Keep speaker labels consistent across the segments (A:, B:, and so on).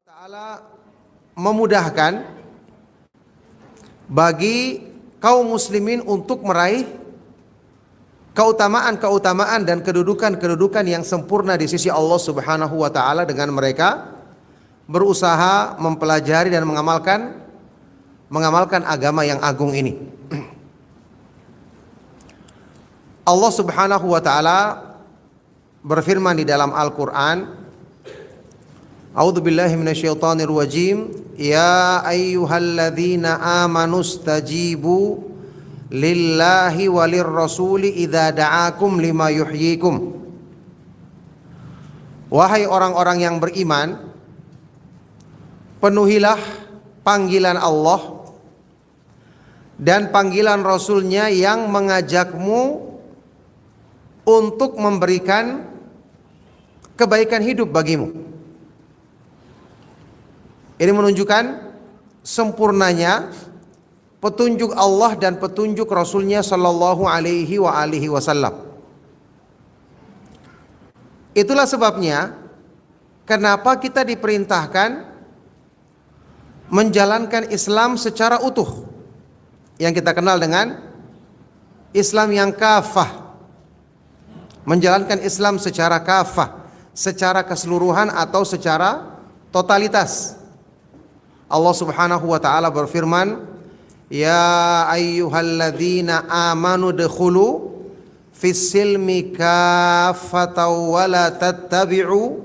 A: Ta'ala memudahkan bagi kaum muslimin untuk meraih keutamaan-keutamaan dan kedudukan-kedudukan yang sempurna di sisi Allah Subhanahu wa taala dengan mereka berusaha mempelajari dan mengamalkan agama yang agung ini. Allah Subhanahu wa taala berfirman di dalam Al-Qur'an, A'udzu billahi minasyaitonir rajim. Ya ayyuhalladzina amanu stajibu lillahi walir rasuli idza da'akum lima yuhyikum. Wahai orang-orang yang beriman, penuhilah panggilan Allah dan panggilan Rasulnya yang mengajakmu untuk memberikan kebaikan hidup bagimu. Ini menunjukkan sempurnanya petunjuk Allah dan petunjuk Rasulnya Sallallahu Alaihi Wasallam. Itulah sebabnya kenapa kita diperintahkan menjalankan Islam secara utuh, yang kita kenal dengan Islam yang kafah. Menjalankan Islam secara kafah, secara keseluruhan atau secara totalitas. Allah Subhanahu wa taala berfirman, Ya ayyuhalladzina amanu dkhulu fis silmi kaffatan wa la tattabi'u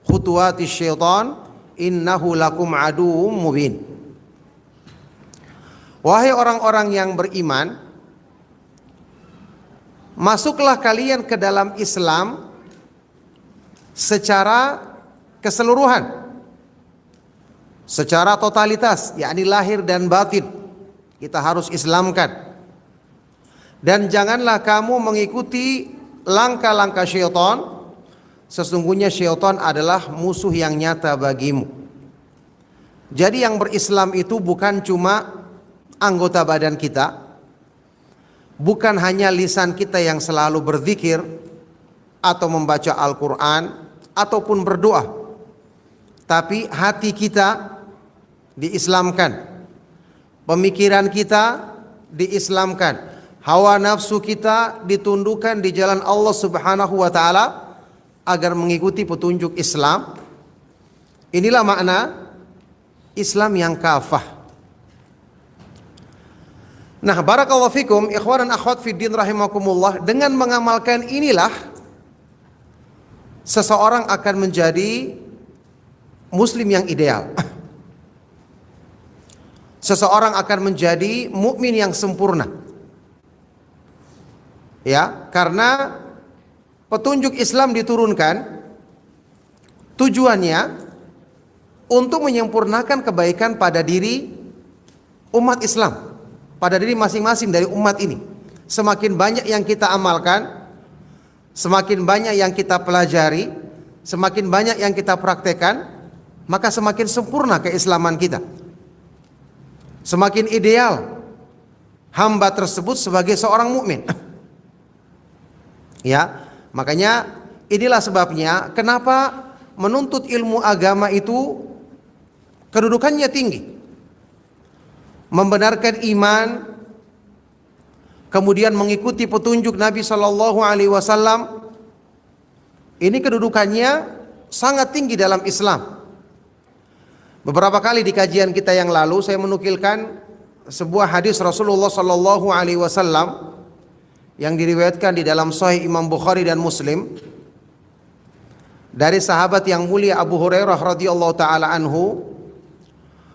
A: khutuwatis syaitan innahu lakum aduwwum mubin. Wahai orang-orang yang beriman, masuklah kalian ke dalam Islam secara keseluruhan, secara totalitas, yakni lahir dan batin. Kita harus Islamkan. Dan janganlah kamu mengikuti langkah-langkah syaitan. Sesungguhnya syaitan adalah musuh yang nyata bagimu. Jadi yang berislam itu bukan cuma anggota badan kita, bukan hanya lisan kita yang selalu berzikir atau membaca Al-Quran ataupun berdoa, tapi hati kita diislamkan, pemikiran kita diislamkan, hawa nafsu kita ditundukkan di jalan Allah Subhanahu wa taala agar mengikuti petunjuk Islam. Inilah makna Islam yang kafah. Nah, barakallahu fikum ikhwan dan akhwat fiddin rahimakumullah, dengan mengamalkan inilah seseorang akan menjadi muslim yang ideal. Seseorang akan menjadi mukmin yang sempurna. Ya, karena petunjuk Islam diturunkan tujuannya untuk menyempurnakan kebaikan pada diri umat Islam, pada diri masing-masing dari umat ini. Semakin banyak yang kita amalkan, semakin banyak yang kita pelajari, semakin banyak yang kita praktekkan, maka semakin sempurna keislaman kita. Semakin ideal hamba tersebut sebagai seorang mukmin. Ya, makanya inilah sebabnya kenapa menuntut ilmu agama itu kedudukannya tinggi. Membenarkan iman, kemudian mengikuti petunjuk Nabi Sallallahu Alaihi Wasallam, ini kedudukannya sangat tinggi dalam Islam. Beberapa kali di kajian kita yang lalu saya menukilkan sebuah hadis Rasulullah Sallallahu Alaihi Wasallam yang diriwayatkan di dalam Sahih Imam Bukhari dan Muslim dari sahabat yang mulia Abu Hurairah radhiyallahu taala anhu.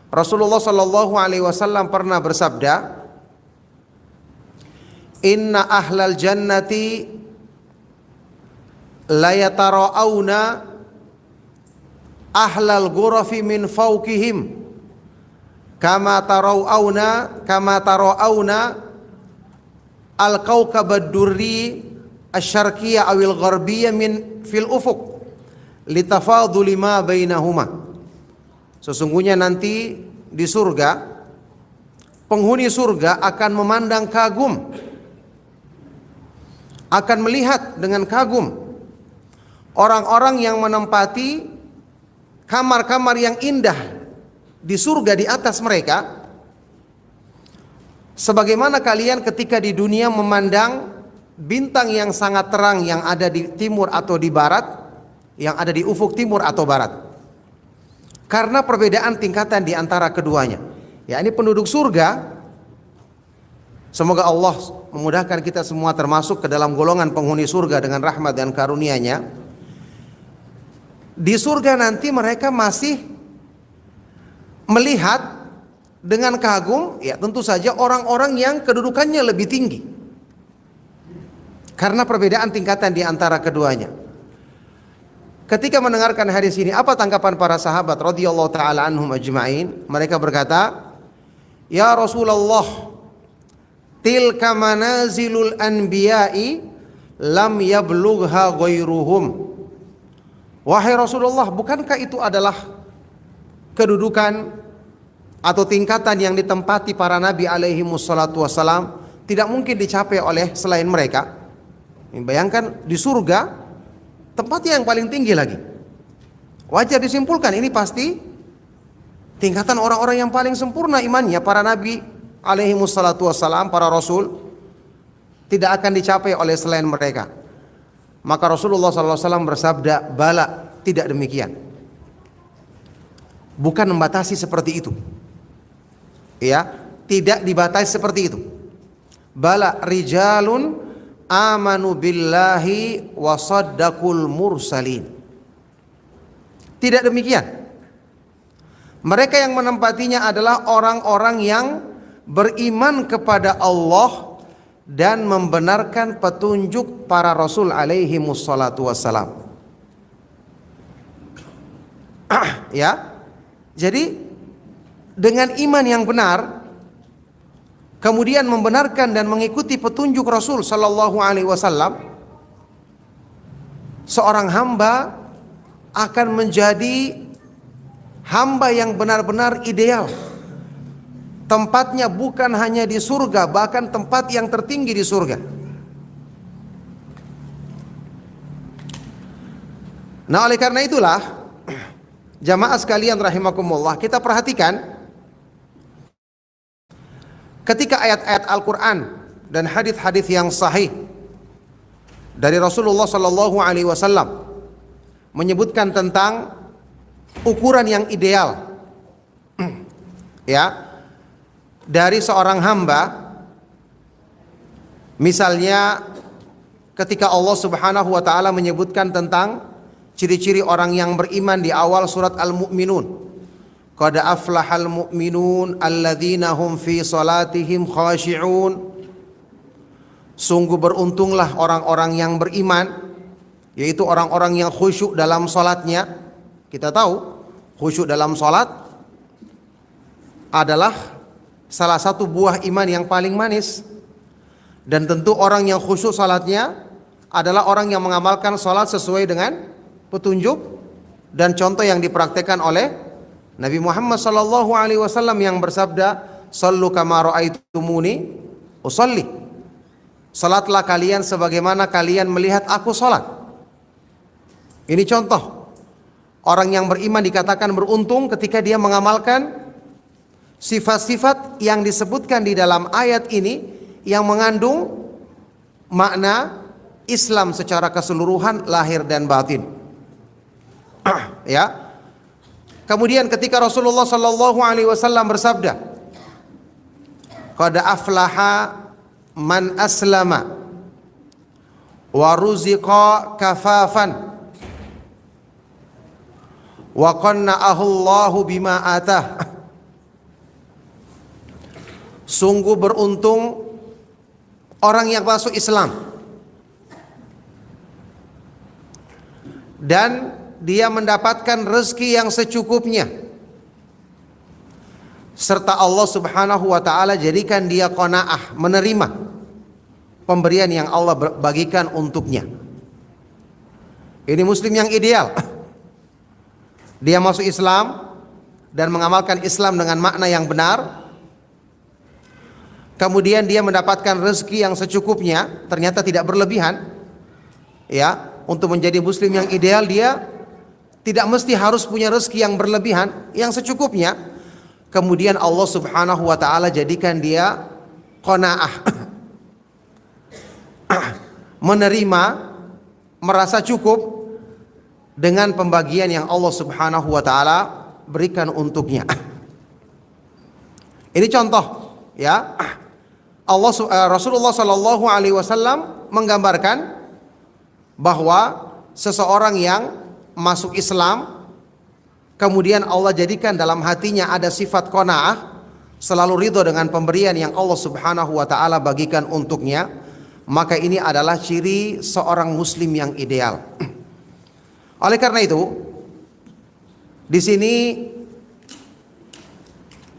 A: Rasulullah Sallallahu Alaihi Wasallam pernah bersabda, Inna ahlal jannati la yatara'auna ahlal ghurafi min fawqihim kama tara'auna al-kawkabad durri asy-syarqiyyah awil gharbiyah min fil ufuq litafadhuli ma bainahuma. Sesungguhnya nanti di surga penghuni surga akan memandang kagum, akan melihat dengan kagum orang-orang yang menempati kamar-kamar yang indah di surga di atas mereka, sebagaimana kalian ketika di dunia memandang bintang yang sangat terang yang ada di timur atau di barat, yang ada di ufuk timur atau barat. Karena perbedaan tingkatan di antara keduanya. Ya, ini penduduk surga. Semoga Allah memudahkan kita semua termasuk ke dalam golongan penghuni surga dengan rahmat dan karunia-Nya. Di surga nanti mereka masih melihat dengan kagum, ya tentu saja orang-orang yang kedudukannya lebih tinggi. Karena perbedaan tingkatan di antara keduanya. Ketika mendengarkan hadis ini, apa tanggapan para sahabat radhiyallahu taala anhum ajma'in? Mereka berkata, "Ya Rasulullah, tilka manazilul anbiya'i lam yablugha ghairuhum." Wahai Rasulullah, bukankah itu adalah kedudukan atau tingkatan yang ditempati para nabi alaihi wassalatu wassalam, tidak mungkin dicapai oleh selain mereka. Bayangkan di surga tempatnya yang paling tinggi lagi. Wajar disimpulkan ini pasti tingkatan orang-orang yang paling sempurna imannya, para nabi alaihi wassalatu wassalam, para rasul, tidak akan dicapai oleh selain mereka. Maka Rasulullah SAW bersabda, bala, tidak demikian. Bukan membatasi seperti itu. Ya, tidak dibatasi seperti itu. Bala rijalun amanu billahi wa saddaqul mursalin. Tidak demikian. Mereka yang menempatinya adalah orang-orang yang beriman kepada Allah dan membenarkan petunjuk para rasul alaihi wassalatu wassalam. Ya. Jadi dengan iman yang benar, kemudian membenarkan dan mengikuti petunjuk Rasul sallallahu alaihi wasallam, seorang hamba akan menjadi hamba yang benar-benar ideal. Tempatnya bukan hanya di surga, bahkan tempat yang tertinggi di surga. Nah, oleh karena itulah jamaah sekalian rahimakumullah, kita perhatikan ketika ayat-ayat Al-Quran dan hadis-hadis yang sahih dari Rasulullah Sallallahu Alaihi Wasallam menyebutkan tentang ukuran yang ideal, ya, dari seorang hamba. Misalnya ketika Allah Subhanahu Wa Taala menyebutkan tentang ciri-ciri orang yang beriman di awal surat Al-Mu'minun. Qad aflahal mu'minun alladzina hum fi salatihim khashi'un. Sungguh beruntunglah orang-orang yang beriman, yaitu orang-orang yang khusyuk dalam salatnya. Kita tahu khusyuk dalam salat adalah salah satu buah iman yang paling manis. Dan tentu orang yang khusyuk salatnya adalah orang yang mengamalkan salat sesuai dengan petunjuk dan contoh yang dipraktekkan oleh Nabi Muhammad sallallahu alaihi wasallam yang bersabda, "Shallu kama ra'aitumuni usalli." Salatlah kalian sebagaimana kalian melihat aku salat. Ini contoh. Orang yang beriman dikatakan beruntung ketika dia mengamalkan sifat-sifat yang disebutkan di dalam ayat ini yang mengandung makna Islam secara keseluruhan lahir dan batin. Ya. Kemudian ketika Rasulullah sallallahu alaihi wasallam bersabda, "Qad aflaha man aslama wa ruziqa kafafan wa qanna'ahu Allahu bima atah." Sungguh beruntung orang yang masuk Islam dan dia mendapatkan rezeki yang secukupnya, serta Allah Subhanahu wa taala jadikan dia qanaah, menerima pemberian yang Allah bagikan untuknya. Ini muslim yang ideal. Dia masuk Islam dan mengamalkan Islam dengan makna yang benar. Kemudian dia mendapatkan rezeki yang secukupnya, ternyata tidak berlebihan. Ya, untuk menjadi muslim yang ideal dia tidak mesti harus punya rezeki yang berlebihan, yang secukupnya. Kemudian Allah Subhanahu wa taala jadikan dia qanaah. Menerima, merasa cukup dengan pembagian yang Allah Subhanahu wa taala berikan untuknya. Ini contoh, ya. Rasulullah sallallahu alaihi wasallam menggambarkan bahwa seseorang yang masuk Islam, kemudian Allah jadikan dalam hatinya ada sifat qanaah, selalu ridho dengan pemberian yang Allah Subhanahu wa taala bagikan untuknya, maka ini adalah ciri seorang muslim yang ideal. Oleh karena itu, di sini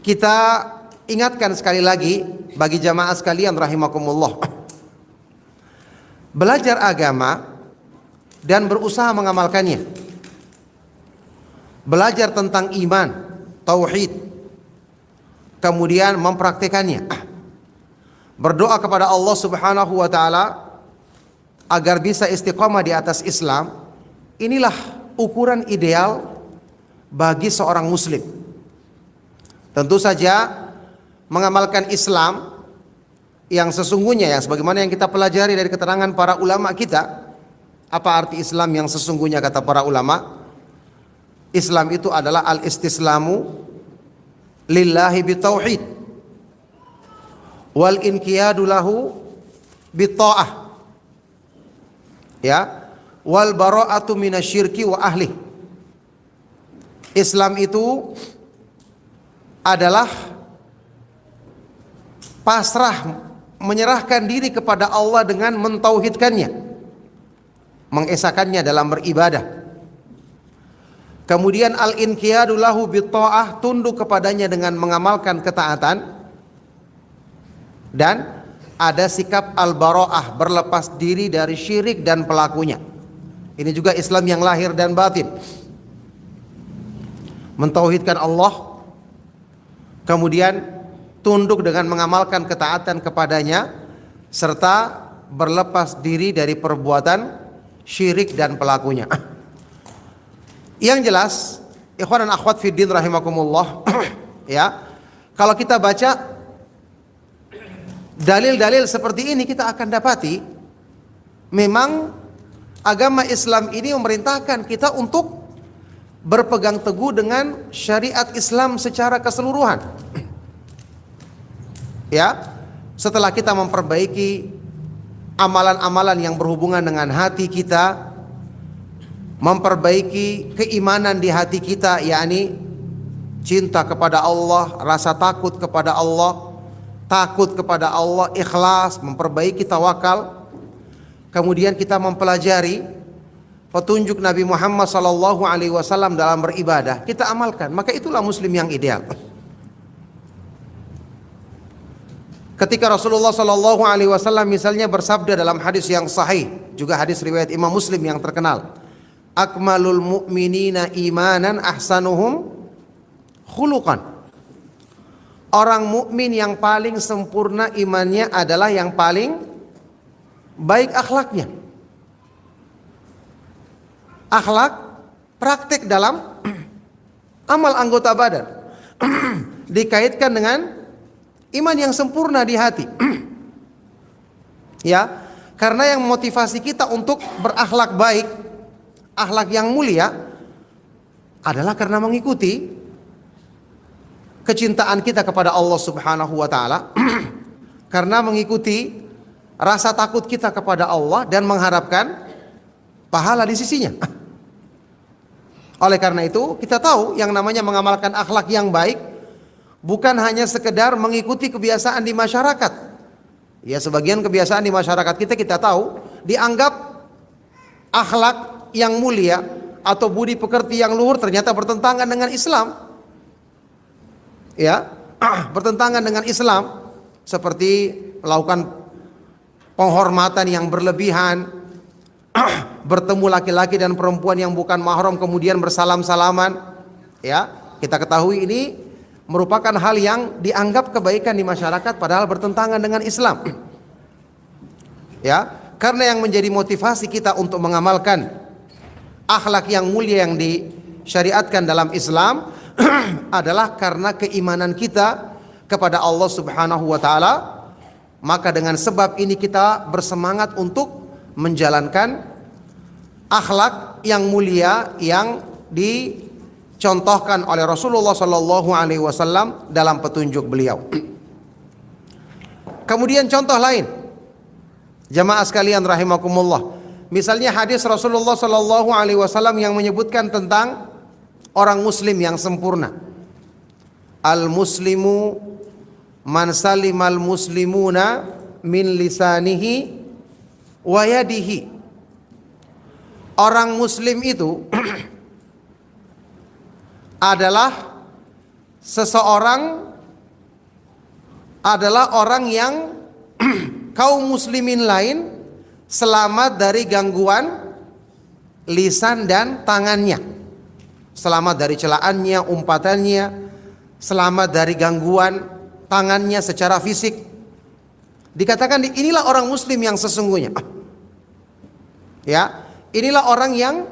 A: kita ingatkan sekali lagi bagi jamaah sekalian rahimakumullah, belajar agama dan berusaha mengamalkannya. Belajar tentang iman, tauhid, kemudian mempraktikannya. Berdoa kepada Allah Subhanahu wa taala agar bisa istiqamah di atas Islam. Inilah ukuran ideal bagi seorang muslim. Tentu saja mengamalkan Islam yang sesungguhnya, yang sebagaimana yang kita pelajari dari keterangan para ulama kita. Apa arti Islam yang sesungguhnya kata para ulama? Islam itu adalah al-istislamu lillahi bitauhid wal inqiyadu lahu bitta'ah, ya, wal bara'atu minasyirki wa ahli. Islam itu adalah pasrah, menyerahkan diri kepada Allah dengan mentauhidkannya, mengesakannya dalam beribadah. Kemudian al-inqiyadu lahu bitta'ah, tunduk kepadanya dengan mengamalkan ketaatan. Dan ada sikap al-bara'ah, berlepas diri dari syirik dan pelakunya. Ini juga Islam yang lahir dan batin. Mentauhidkan Allah, kemudian tunduk dengan mengamalkan ketaatan kepadanya, serta berlepas diri dari perbuatan syirik dan pelakunya. Yang jelas, ikhwan dan akhwat fiddin rahimakumullah, ya, kalau kita baca dalil-dalil seperti ini, kita akan dapati memang agama Islam ini memerintahkan kita untuk berpegang teguh dengan syariat Islam secara keseluruhan. Ya, setelah kita memperbaiki amalan-amalan yang berhubungan dengan hati kita, memperbaiki keimanan di hati kita, yakni cinta kepada Allah, rasa takut kepada Allah, ikhlas, memperbaiki tawakal. Kemudian kita mempelajari petunjuk Nabi Muhammad SAW dalam beribadah, kita amalkan, maka itulah muslim yang ideal. Ketika Rasulullah SAW misalnya bersabda dalam hadis yang sahih, juga hadis riwayat Imam Muslim yang terkenal, akmalul mu'minina imanan ahsanuhum khuluqan. Orang mukmin yang paling sempurna imannya adalah yang paling baik akhlaknya. Akhlak praktik dalam amal anggota badan dikaitkan dengan iman yang sempurna di hati. Ya, karena yang memotivasi kita untuk berakhlak baik, akhlak yang mulia, adalah karena mengikuti kecintaan kita kepada Allah Subhanahu wa taala, karena mengikuti rasa takut kita kepada Allah dan mengharapkan pahala di sisinya. Oleh karena itu, kita tahu yang namanya mengamalkan akhlak yang baik bukan hanya sekedar mengikuti kebiasaan di masyarakat. Ya, sebagian kebiasaan di masyarakat kita tahu dianggap akhlak yang mulia atau budi pekerti yang luhur, ternyata bertentangan dengan Islam. Ya, bertentangan dengan Islam, seperti melakukan penghormatan yang berlebihan, bertemu laki-laki dan perempuan yang bukan mahram kemudian bersalam-salaman. Ya, kita ketahui ini merupakan hal yang dianggap kebaikan di masyarakat padahal bertentangan dengan Islam. Ya, karena yang menjadi motivasi kita untuk mengamalkan akhlak yang mulia yang syariatkan dalam Islam adalah karena keimanan kita kepada Allah Subhanahu wa taala. Maka dengan sebab ini kita bersemangat untuk menjalankan akhlak yang mulia yang dicontohkan oleh Rasulullah sallallahu alaihi wasallam dalam petunjuk beliau. Kemudian contoh lain, jamaah sekalian rahimakumullah. Misalnya hadis Rasulullah sallallahu alaihi wasallam yang menyebutkan tentang orang muslim yang sempurna. Al-muslimu man salimal muslimuna min lisanihi wa yadihi. Orang muslim itu adalah orang yang kaum muslimin lain selamat dari gangguan lisan dan tangannya, selamat dari celaannya, umpatannya, selamat dari gangguan tangannya secara fisik. Dikatakan inilah orang muslim yang sesungguhnya. Ya, inilah orang yang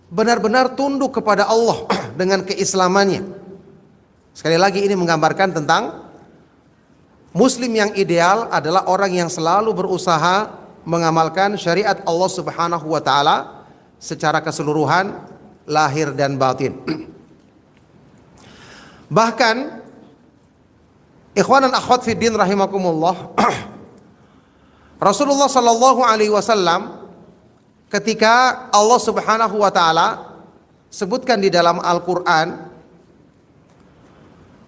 A: benar-benar tunduk kepada Allah dengan keislamannya. Sekali lagi ini menggambarkan tentang muslim yang ideal adalah orang yang selalu berusaha mengamalkan syariat Allah Subhanahu wa taala secara keseluruhan, lahir dan batin. Bahkan ikhwan dan akhwat fiddin rahimakumullah, Rasulullah sallallahu alaihi wasallam ketika Allah Subhanahu wa taala sebutkan di dalam Al-Qur'an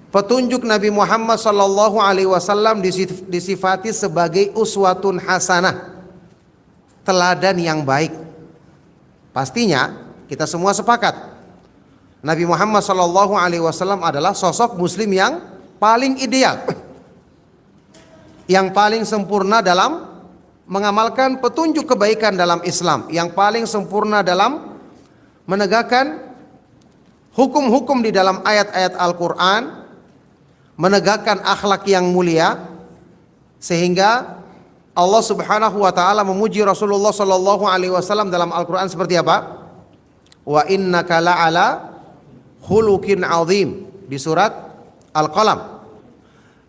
A: petunjuk Nabi Muhammad sallallahu alaihi wasallam disifati sebagai uswatun hasanah, teladan yang baik. Pastinya kita semua sepakat Nabi Muhammad sallallahu alaihi wasallam adalah sosok muslim yang paling ideal, yang paling sempurna dalam mengamalkan petunjuk kebaikan dalam Islam, yang paling sempurna dalam menegakkan hukum-hukum di dalam ayat-ayat Al-Quran, menegakkan akhlak yang mulia, sehingga Allah Subhanahu wa taala memuji Rasulullah sallallahu alaihi wasallam dalam Al-Quran seperti apa? Wa innaka la'ala khuluqin azim di surat Al-Qalam.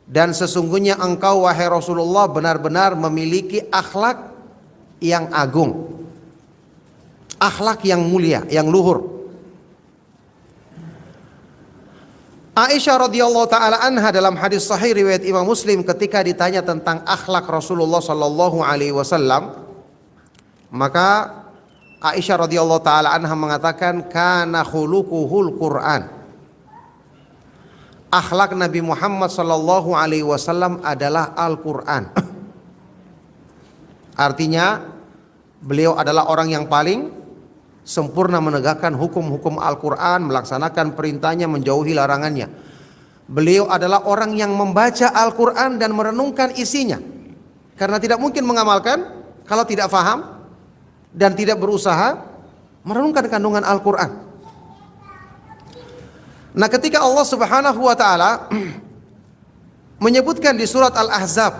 A: Dan sesungguhnya engkau wahai Rasulullah benar-benar memiliki akhlak yang agung, akhlak yang mulia, yang luhur. Aisyah radhiyallahu taala anha dalam hadis sahih riwayat Imam Muslim ketika ditanya tentang akhlak Rasulullah sallallahu alaihi wasallam, maka Aisyah radhiyallahu taala anha mengatakan kana khuluquhul Quran. Akhlak Nabi Muhammad sallallahu alaihi wasallam adalah Al-Qur'an. Artinya beliau adalah orang yang paling sempurna menegakkan hukum-hukum Al-Quran, melaksanakan perintahnya, menjauhi larangannya. Beliau adalah orang yang membaca Al-Quran dan merenungkan isinya, karena tidak mungkin mengamalkan kalau tidak faham dan tidak berusaha merenungkan kandungan Al-Quran. Nah, ketika Allah Subhanahu wa taala menyebutkan di surat Al-Ahzab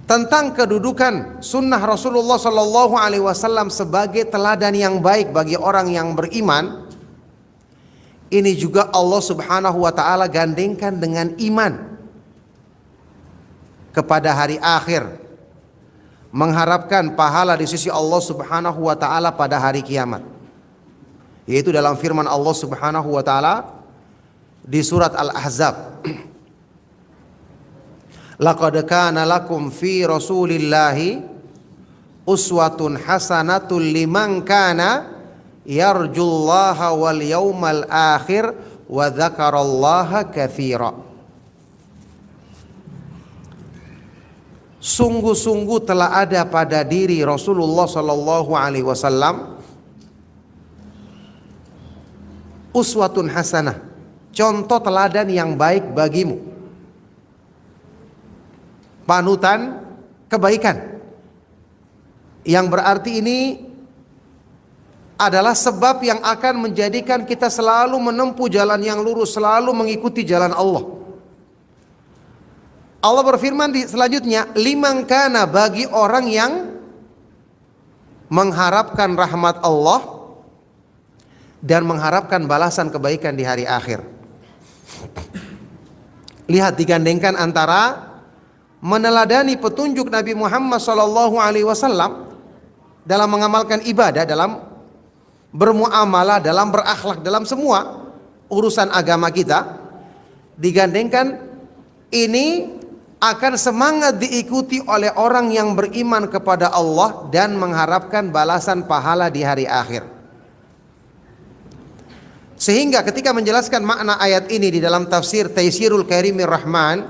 A: tentang kedudukan sunnah Rasulullah sallallahu alaihi wasallam sebagai teladan yang baik bagi orang yang beriman, ini juga Allah Subhanahu wa taala gandengkan dengan iman kepada hari akhir, mengharapkan pahala di sisi Allah Subhanahu wa taala pada hari kiamat. Yaitu dalam firman Allah Subhanahu wa taala di surat Al-Ahzab, laqad kana lakum fi Rasulillahi uswatun hasanatun liman kana yarjullaha wal yawmal akhir wa dzakarallaha katsira. Sungguh-sungguh telah ada pada diri Rasulullah sallallahu alaihi wasallam uswatun hasanah, contoh teladan yang baik bagimu, panutan kebaikan, yang berarti ini adalah sebab yang akan menjadikan kita selalu menempuh jalan yang lurus, selalu mengikuti jalan Allah. Allah berfirman di selanjutnya, liman kana, bagi orang yang mengharapkan rahmat Allah dan mengharapkan balasan kebaikan di hari akhir. Lihat, digandengkan antara meneladani petunjuk Nabi Muhammad SAW dalam mengamalkan ibadah, dalam bermuamalah, dalam berakhlak, dalam semua urusan agama kita, digandengkan ini akan semangat diikuti oleh orang yang beriman kepada Allah dan mengharapkan balasan pahala di hari akhir. Sehingga ketika menjelaskan makna ayat ini di dalam tafsir Taysirul Karimir Rahman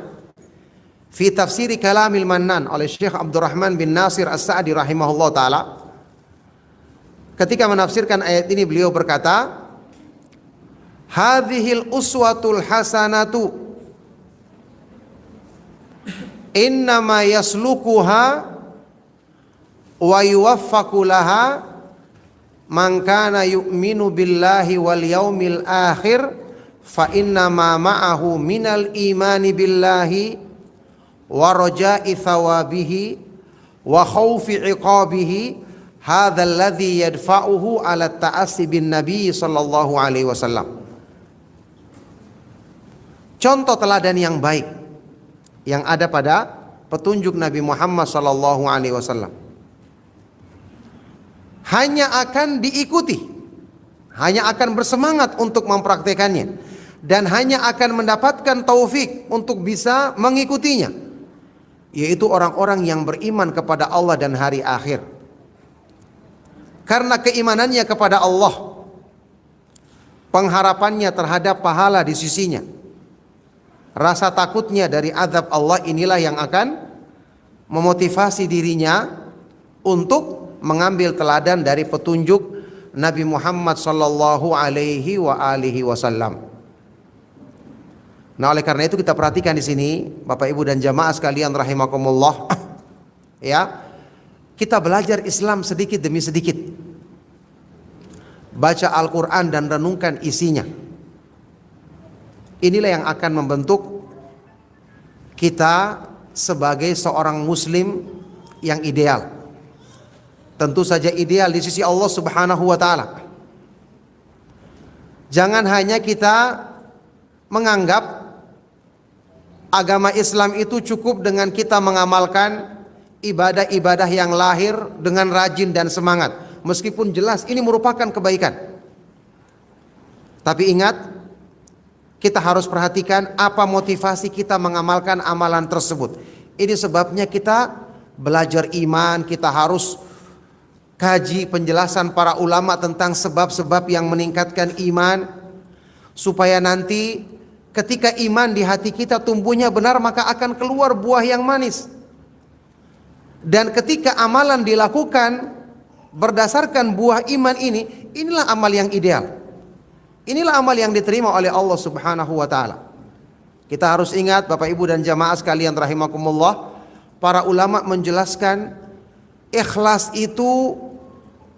A: fi tafsiri Kalamil Mannan oleh Syekh Abdurrahman bin Nasir As-Sa'di rahimahullah ta'ala, ketika menafsirkan ayat ini beliau berkata, hadhil uswatul hasanatu innama yaslukuha wa yuwaffaqu laha man kana yu'minu billahi wal yaumil akhir fa innama ma'ahu minal imani billahi wa raja'i thawabihi wa khawfi iqabihi hadzal ladzi yadfa'uhu ala ta'assi bin nabi sallallahu alaihi wasallam. Contoh teladan yang baik yang ada pada petunjuk Nabi Muhammad sallallahu alaihi wasallam hanya akan diikuti, hanya akan bersemangat untuk mempraktekannya, dan hanya akan mendapatkan taufik untuk bisa mengikutinya, yaitu orang-orang yang beriman kepada Allah dan hari akhir. Karena keimanannya kepada Allah, pengharapannya terhadap pahala di sisinya, rasa takutnya dari azab Allah, inilah yang akan memotivasi dirinya untuk mengambil teladan dari petunjuk Nabi Muhammad sallallahu alaihi wasallam. Nah, oleh karena itu kita perhatikan di sini, Bapak Ibu dan jamaah sekalian rahimakumullah, ya, kita belajar Islam sedikit demi sedikit. Baca Al-Quran dan renungkan isinya. Inilah yang akan membentuk kita sebagai seorang muslim yang ideal. Tentu saja ideal di sisi Allah Subhanahu wa taala. Jangan hanya kita menganggap agama Islam itu cukup dengan kita mengamalkan ibadah-ibadah yang lahir dengan rajin dan semangat, meskipun jelas ini merupakan kebaikan. Tapi ingat, kita harus perhatikan apa motivasi kita mengamalkan amalan tersebut. Ini sebabnya kita belajar iman, kita harus kaji penjelasan para ulama tentang sebab-sebab yang meningkatkan iman, supaya nanti ketika iman di hati kita tumbuhnya benar, maka akan keluar buah yang manis. Dan ketika amalan dilakukan berdasarkan buah iman ini, inilah amal yang ideal. Inilah amal yang diterima oleh Allah Subhanahu wa taala. Kita harus ingat, Bapak Ibu dan jamaah sekalian rahimakumullah, para ulama menjelaskan ikhlas itu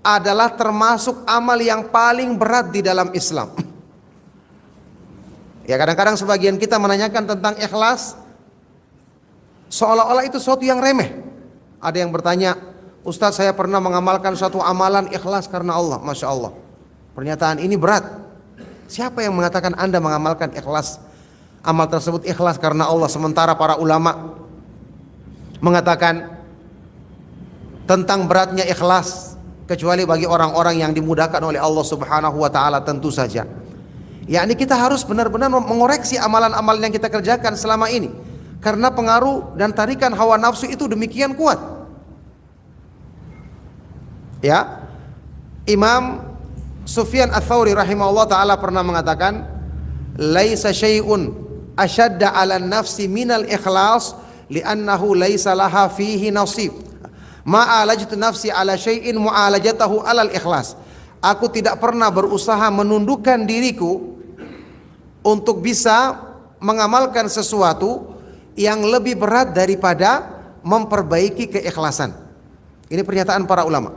A: adalah termasuk amal yang paling berat di dalam Islam. Ya, kadang-kadang sebagian kita menanyakan tentang ikhlas seolah-olah itu sesuatu yang remeh. Ada yang bertanya, Ustadz, saya pernah mengamalkan suatu amalan ikhlas karena Allah. Masya Allah, pernyataan ini berat. Siapa yang mengatakan Anda mengamalkan ikhlas, amal tersebut ikhlas karena Allah, sementara para ulama mengatakan tentang beratnya ikhlas, kecuali bagi orang-orang yang dimudahkan oleh Allah Subhanahu wa taala tentu saja. Yakni kita harus benar-benar mengoreksi amalan-amalan yang kita kerjakan selama ini, karena pengaruh dan tarikan hawa nafsu itu demikian kuat. Ya, Imam Sufyan Ats-Tsauri rahimahullah taala pernah mengatakan, laisa syai'un ashadda 'ala nafsi minal ikhlas li'annahu laisa laha fihi nasib. Ma'alajtu nafsi ala syai'in mu'alajatahu alal ikhlas. Aku tidak pernah berusaha menundukkan diriku untuk bisa mengamalkan sesuatu yang lebih berat daripada memperbaiki keikhlasan. Ini pernyataan para ulama.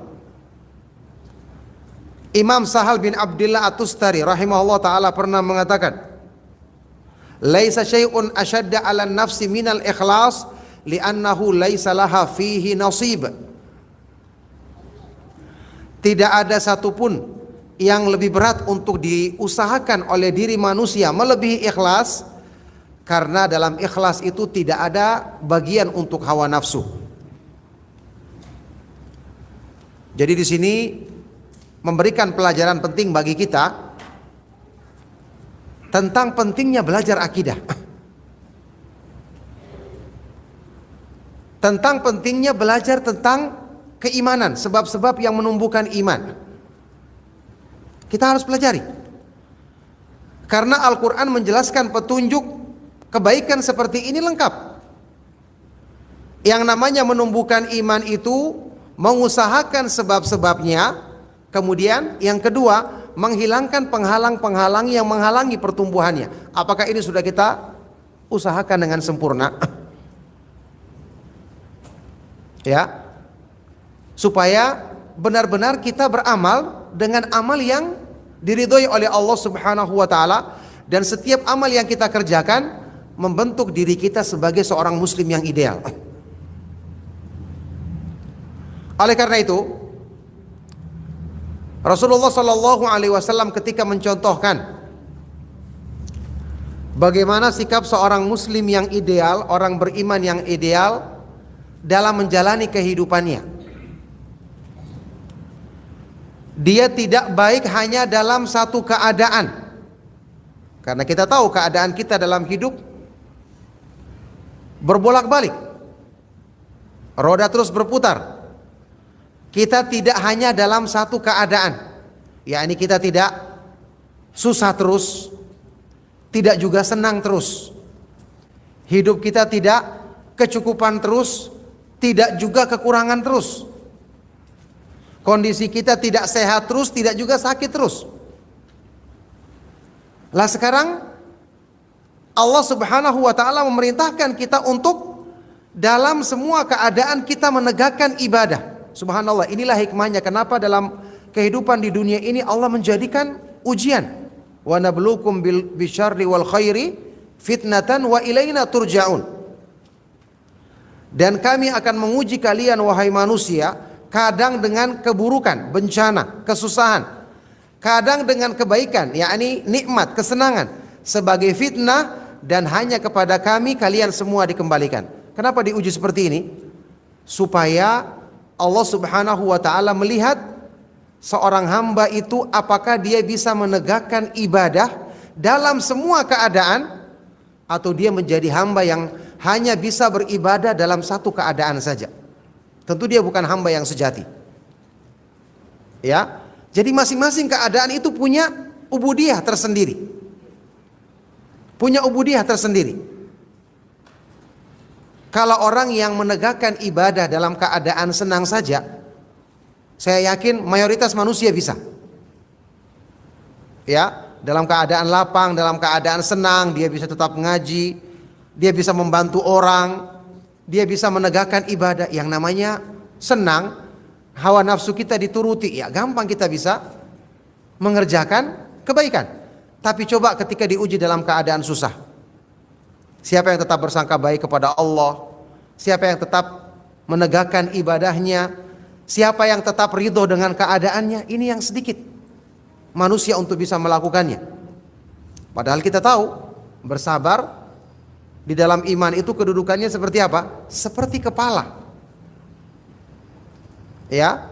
A: Imam Sahal bin Abdullah At-Tustari rahimahullah ta'ala pernah mengatakan, laisa syai'un ashadda ala nafsi minal ikhlas li'annahu laisa laha fihi nasib. Tidak ada satupun yang lebih berat untuk diusahakan oleh diri manusia melebihi ikhlas, karena dalam ikhlas itu tidak ada bagian untuk hawa nafsu. Jadi di sini memberikan pelajaran penting bagi kita tentang pentingnya belajar akidah. Tentang pentingnya belajar tentang keimanan, sebab-sebab yang menumbuhkan iman. Kita harus pelajari. Karena Al-Quran menjelaskan petunjuk kebaikan seperti ini lengkap. Yang namanya menumbuhkan iman itu mengusahakan sebab-sebabnya. Kemudian yang kedua, menghilangkan penghalang-penghalang yang menghalangi pertumbuhannya. Apakah ini sudah kita usahakan dengan sempurna? Ya, supaya benar-benar kita beramal dengan amal yang diridhoi oleh Allah Subhanahu wa taala, dan setiap amal yang kita kerjakan membentuk diri kita sebagai seorang muslim yang ideal. Oleh karena itu, Rasulullah Shallallahu Alaihi Wasallam ketika mencontohkan bagaimana sikap seorang muslim yang ideal, orang beriman yang ideal dalam menjalani kehidupannya. Dia tidak baik hanya dalam satu keadaan, karena kita tahu keadaan kita dalam hidup berbolak-balik, roda terus berputar. Kita tidak hanya dalam satu keadaan, yakni kita tidak susah terus, tidak juga senang terus. Hidup kita tidak kecukupan terus, tidak juga kekurangan terus. Kondisi kita tidak sehat terus, tidak juga sakit terus. Lah sekarang Allah Subhanahu wa taala memerintahkan kita untuk dalam semua keadaan kita menegakkan ibadah. Subhanallah, inilah hikmahnya kenapa dalam kehidupan di dunia ini Allah menjadikan ujian. Wa nabluukum bisyarri wal khairi fitnatan wa ilaina turja'un. Dan kami akan menguji kalian wahai manusia, kadang dengan keburukan, bencana, kesusahan, kadang dengan kebaikan, yakni nikmat, kesenangan, sebagai fitnah, dan hanya kepada kami kalian semua dikembalikan. Kenapa diuji seperti ini? Supaya Allah Subhanahu wa taala melihat seorang hamba itu apakah dia bisa menegakkan ibadah dalam semua keadaan, atau dia menjadi hamba yang hanya bisa beribadah dalam satu keadaan saja. Tentu dia bukan hamba yang sejati. Ya, jadi masing-masing keadaan itu punya ubudiyah tersendiri. Punya ubudiyah tersendiri. Kalau orang yang menegakkan ibadah dalam keadaan senang saja, saya yakin mayoritas manusia bisa. Ya, dalam keadaan lapang, dalam keadaan senang, dia bisa tetap ngaji, dia bisa membantu orang, dia bisa menegakkan ibadah. Yang namanya senang, hawa nafsu kita dituruti, ya gampang kita bisa mengerjakan kebaikan. Tapi coba ketika diuji dalam keadaan susah. Siapa yang tetap bersangka baik kepada Allah? Siapa yang tetap menegakkan ibadahnya? Siapa yang tetap ridho dengan keadaannya? Ini yang sedikit manusia untuk bisa melakukannya. Padahal kita tahu bersabar di dalam iman itu kedudukannya seperti apa? Seperti kepala. Ya,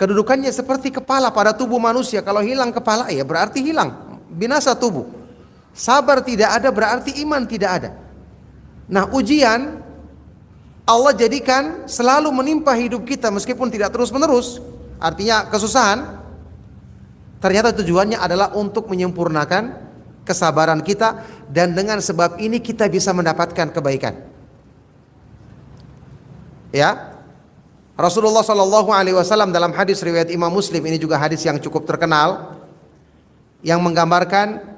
A: kedudukannya seperti kepala pada tubuh manusia. Kalau hilang kepala, ya berarti hilang, binasa tubuh. Sabar tidak ada berarti iman tidak ada. Nah, ujian Allah jadikan selalu menimpa hidup kita meskipun tidak terus-menerus. Artinya kesusahan, ternyata tujuannya adalah untuk menyempurnakan kesabaran kita, dan dengan sebab ini kita bisa mendapatkan kebaikan. Ya, Rasulullah Shallallahu Alaihi Wasallam dalam hadis riwayat Imam Muslim, ini juga hadis yang cukup terkenal, yang menggambarkan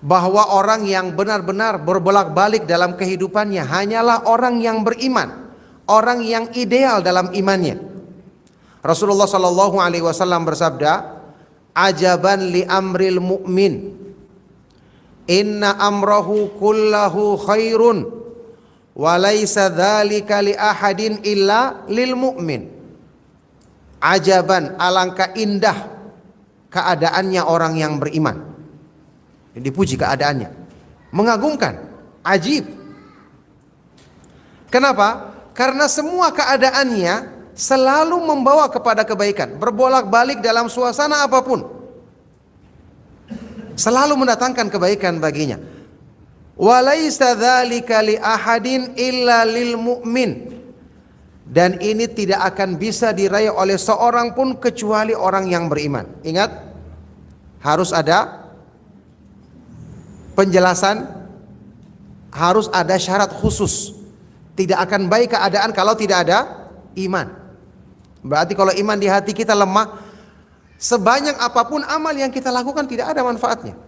A: bahwa orang yang benar-benar berbolak-balik dalam kehidupannya hanyalah orang yang beriman, orang yang ideal dalam imannya. Rasulullah Shallallahu Alaihi Wasallam bersabda, "Ajaban li amril mu'min, inna amrahu kullahu khairun, wa laisa dzalika li ahadin illa lil mu'min." Ajaban, alangkah indah keadaannya orang yang beriman. Dipuji keadaannya, mengagumkan, ajib. Kenapa? Karena semua keadaannya selalu membawa kepada kebaikan, berbolak-balik dalam suasana apapun, selalu mendatangkan kebaikan baginya. Walaisa dzalika li ahadin illa lil mu'min. Dan ini tidak akan bisa diraih oleh seorang pun kecuali orang yang beriman. Ingat, harus ada penjelasan, harus ada syarat khusus. Tidak akan baik keadaan kalau tidak ada iman. Berarti kalau iman di hati kita lemah, sebanyak apapun amal yang kita lakukan tidak ada manfaatnya.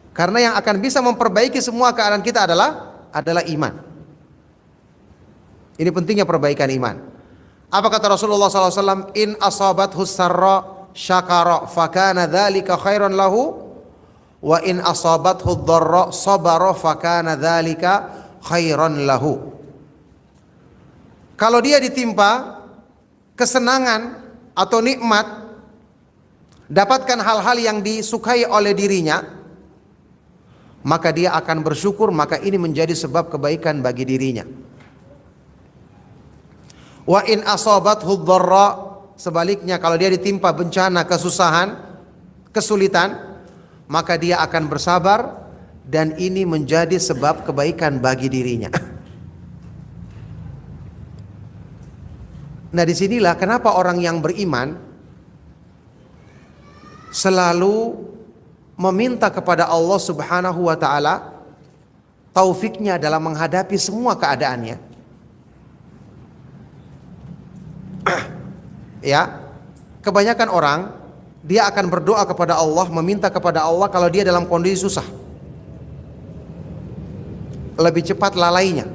A: Karena yang akan bisa memperbaiki semua keadaan kita adalah iman. Ini pentingnya perbaikan iman. Apa kata Rasulullah SAW? In asabathu sarra syakara fakana dzalika khairan lahu, wa in asabathu dharra sabara fakana dzalika khairan lahu. Kalau dia ditimpa kesenangan atau nikmat, dapatkan hal-hal yang disukai oleh dirinya, maka dia akan bersyukur, maka ini menjadi sebab kebaikan bagi dirinya. Wa in asabathu dharra, sebaliknya kalau dia ditimpa bencana, kesusahan, kesulitan, maka dia akan bersabar dan ini menjadi sebab kebaikan bagi dirinya. Nah, disinilah kenapa orang yang beriman selalu meminta kepada Allah Subhanahu wa taala taufiknya dalam menghadapi semua keadaannya. Ya, kebanyakan orang dia akan berdoa kepada Allah, meminta kepada Allah kalau dia dalam kondisi susah. Lebih cepat lalainya.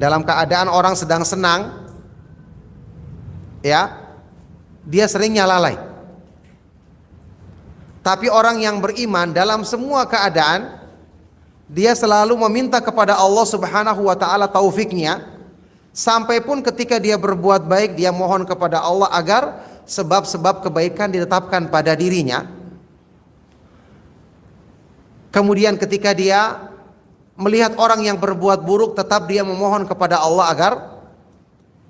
A: Dalam keadaan orang sedang senang, ya, dia seringnya lalai. Tapi orang yang beriman dalam semua keadaan, dia selalu meminta kepada Allah Subhanahu wa taala taufiknya. Sampai pun ketika dia berbuat baik, dia mohon kepada Allah agar sebab-sebab kebaikan ditetapkan pada dirinya. Kemudian ketika dia melihat orang yang berbuat buruk, tetap dia memohon kepada Allah agar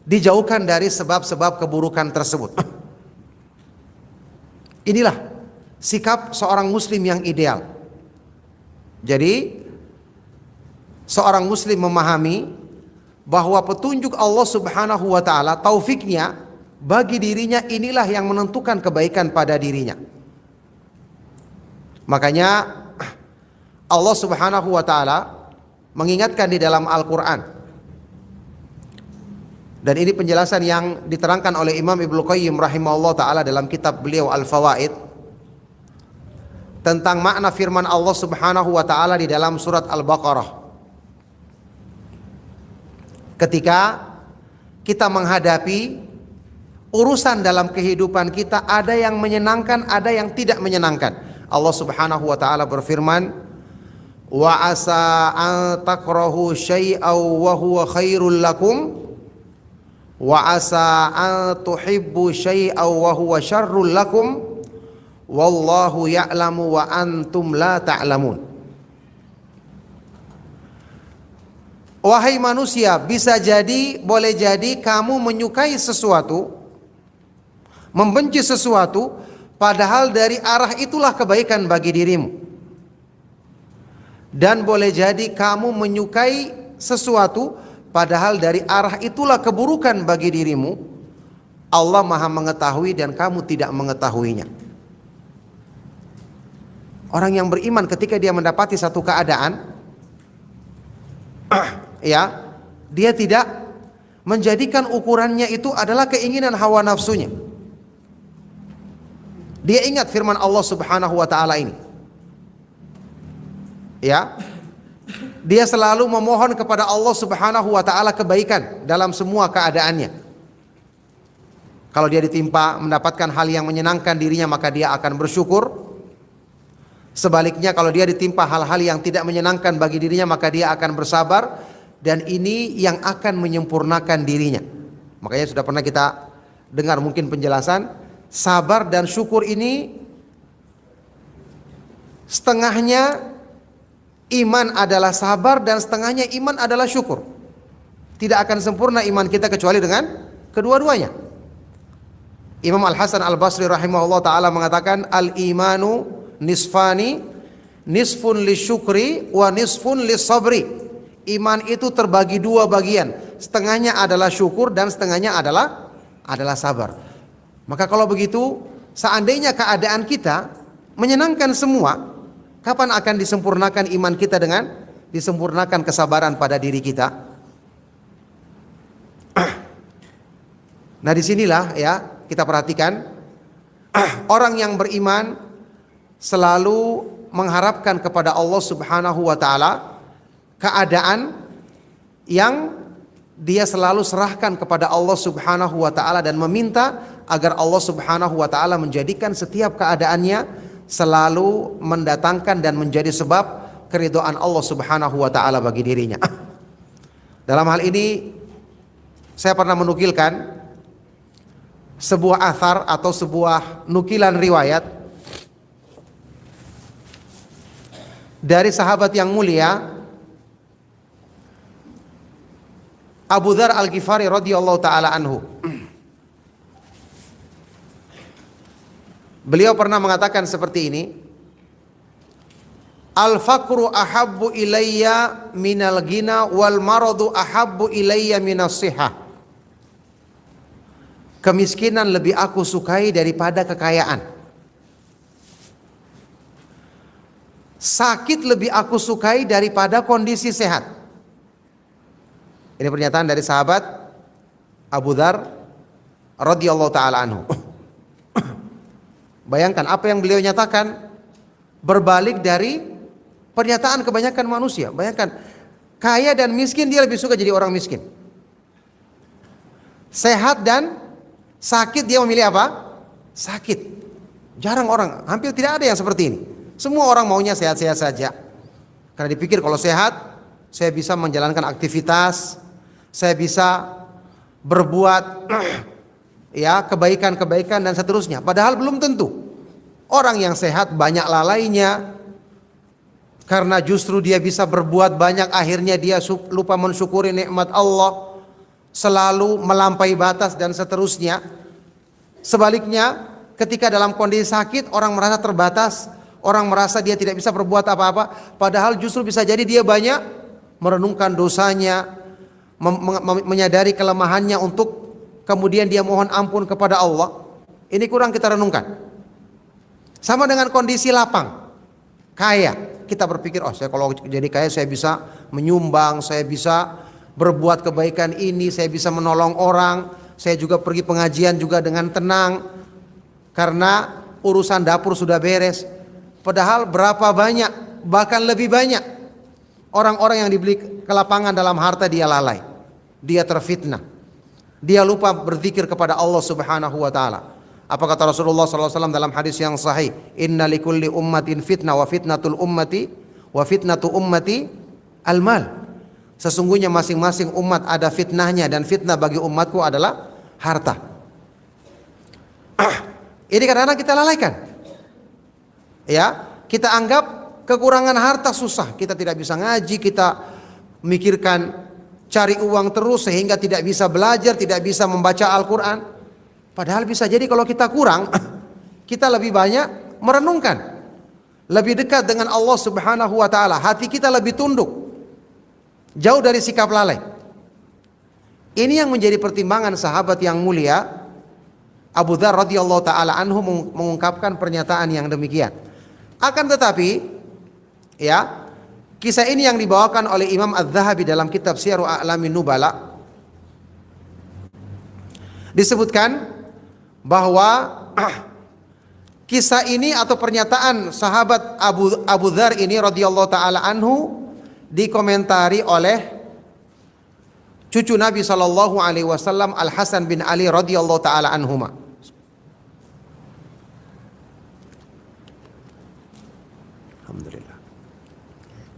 A: dijauhkan dari sebab-sebab keburukan tersebut. Inilah sikap seorang muslim yang ideal. Jadi seorang muslim memahami bahwa petunjuk Allah Subhanahu wa taala, taufiknya bagi dirinya, inilah yang menentukan kebaikan pada dirinya. Makanya Allah Subhanahu wa taala mengingatkan di dalam Al-Qur'an. Dan ini penjelasan yang diterangkan oleh Imam Ibnu Qayyim rahimahullah taala dalam kitab beliau Al-Fawaid tentang makna firman Allah Subhanahu wa taala di dalam surat Al-Baqarah. Ketika kita menghadapi urusan dalam kehidupan kita, ada yang menyenangkan, ada yang tidak menyenangkan. Allah Subhanahu wa taala berfirman, "Wa asa an takrahu syai'aw wa huwa khairul lakum, wa asa an tuhibbu syai'aw wa huwa syarrul lakum, wallahu ya'lamu wa antum la ta'lamun." Wahai manusia, bisa jadi, boleh jadi kamu menyukai sesuatu, membenci sesuatu, padahal dari arah itulah kebaikan bagi dirimu. Dan boleh jadi kamu menyukai sesuatu, padahal dari arah itulah keburukan bagi dirimu. Allah Maha mengetahui dan kamu tidak mengetahuinya. Orang yang beriman ketika dia mendapati satu keadaan, ya, dia tidak menjadikan ukurannya itu adalah keinginan hawa nafsunya. Dia ingat firman Allah Subhanahu wa taala ini. Ya. Dia selalu memohon kepada Allah Subhanahu wa taala kebaikan dalam semua keadaannya. Kalau dia ditimpa mendapatkan hal yang menyenangkan dirinya, maka dia akan bersyukur. Sebaliknya kalau dia ditimpa hal-hal yang tidak menyenangkan bagi dirinya, maka dia akan bersabar dan ini yang akan menyempurnakan dirinya. Makanya sudah pernah kita dengar mungkin penjelasan, sabar dan syukur ini setengahnya iman adalah sabar dan setengahnya iman adalah syukur. Tidak akan sempurna iman kita kecuali dengan kedua-duanya. Imam Al-Hasan Al-Basri rahimahullah ta'ala mengatakan, al-imanu nisfani, nisfun lisyukri wa nisfun lisabri. Iman itu terbagi dua bagian, setengahnya adalah syukur dan setengahnya adalah sabar. Maka kalau begitu, seandainya keadaan kita menyenangkan semua, kapan akan disempurnakan iman kita dengan disempurnakan kesabaran pada diri kita? Nah, disinilah ya kita perhatikan orang yang beriman selalu mengharapkan kepada Allah Subhanahu wa taala keadaan yang dia selalu serahkan kepada Allah Subhanahu wa taala dan meminta agar Allah Subhanahu wa taala menjadikan setiap keadaannya selalu mendatangkan dan menjadi sebab keridhaan Allah Subhanahu wa taala bagi dirinya. Dalam hal ini saya pernah menukilkan sebuah athar atau sebuah nukilan riwayat dari sahabat yang mulia Abu Dzar Al-Ghifari radhiyallahu taala anhu. Beliau pernah mengatakan seperti ini, al-faqru ahabbu ilayya minal ghina wal maradu ahabbu ilayya minas sihah. Kemiskinan lebih aku sukai daripada kekayaan. Sakit lebih aku sukai daripada kondisi sehat. Ini pernyataan dari sahabat Abu Dzar radhiyallahu taala anhu. Bayangkan apa yang beliau nyatakan berbalik dari pernyataan kebanyakan manusia. Bayangkan, kaya dan miskin dia lebih suka jadi orang miskin. Sehat dan sakit dia memilih apa? Sakit. Jarang orang, hampir tidak ada yang seperti ini. Semua orang maunya sehat-sehat saja. Karena dipikir kalau sehat, saya bisa menjalankan aktivitas, saya bisa berbuat ya kebaikan-kebaikan dan seterusnya. Padahal belum tentu. Orang yang sehat banyak lalainya, karena justru dia bisa berbuat banyak, akhirnya dia lupa mensyukuri nikmat Allah, selalu melampaui batas dan seterusnya. Sebaliknya, ketika dalam kondisi sakit, orang merasa terbatas, orang merasa dia tidak bisa berbuat apa-apa, padahal justru bisa jadi dia banyak merenungkan dosanya, menyadari kelemahannya untuk kemudian dia mohon ampun kepada Allah. Ini kurang kita renungkan. Sama dengan kondisi lapang, kaya. Kita berpikir, oh saya kalau jadi kaya saya bisa menyumbang, saya bisa berbuat kebaikan ini, saya bisa menolong orang, saya juga pergi pengajian juga dengan tenang karena urusan dapur sudah beres. Padahal berapa banyak, bahkan lebih banyak orang-orang yang dibeli ke lapangan dalam harta dia lalai, dia terfitnah, dia lupa berzikir kepada Allah Subhanahu wa taala. Apa kata Rasulullah SAW dalam hadis yang sahih? Inna likulli ummatin fitnah wa fitnatul ummati wa fitnatu ummati al-mal. Sesungguhnya masing-masing umat ada fitnahnya dan fitnah bagi umatku adalah harta. Ini kadang-kadang kita lalaikan. Ya, kita anggap kekurangan harta susah, kita tidak bisa ngaji, kita memikirkan cari uang terus sehingga tidak bisa belajar, tidak bisa membaca Al-Quran. Padahal bisa jadi kalau kita kurang, kita lebih banyak merenungkan, lebih dekat dengan Allah Subhanahu wa taala, hati kita lebih tunduk, jauh dari sikap lalai. Ini yang menjadi pertimbangan sahabat yang mulia Abu Dzar radhiyallahu taala anhu mengungkapkan pernyataan yang demikian. Akan tetapi, ya, kisah ini yang dibawakan oleh Imam Az-Zahabi dalam kitab Syiar A'lamin Nubala, disebutkan bahwa kisah ini atau pernyataan sahabat Abu Dzar ini radhiyallahu taala anhu dikomentari oleh cucu Nabi sallallahu alaihi wasallam Al Hasan bin Ali radhiyallahu taala anhuma. Alhamdulillah.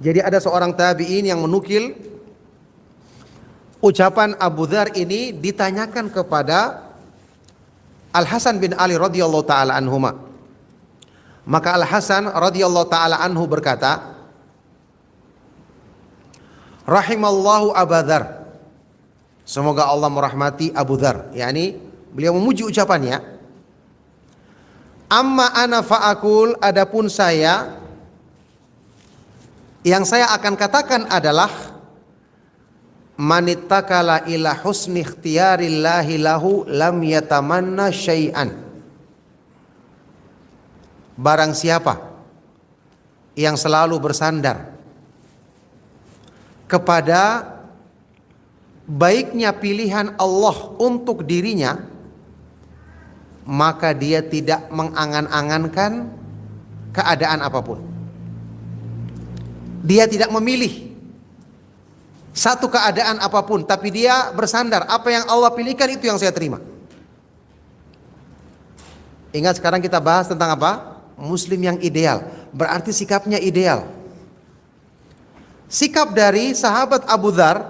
A: Jadi ada seorang tabi'in yang menukil ucapan Abu Dzar ini ditanyakan kepada Al Hasan bin Ali radhiyallahu taala anhuma. Maka Al Hasan radhiyallahu taala anhu berkata, rahimallahu Abu Dzar. Semoga Allah merahmati Abu Dzar. yakni beliau memuji ucapannya. Amma ana fa'akul, adapun saya, yang saya akan katakan adalah manittakala ila husni ikhtiyarillahi lahu lam yatamanna syai'an. Barang siapa yang selalu bersandar kepada baiknya pilihan Allah untuk dirinya, maka dia tidak mengangan-angankan keadaan apapun. Dia tidak memilih satu keadaan apapun, tapi dia bersandar, apa yang Allah pilihkan itu yang saya terima. Ingat, sekarang kita bahas tentang apa? Muslim yang ideal, berarti sikapnya ideal. Sikap dari sahabat Abu Dzar,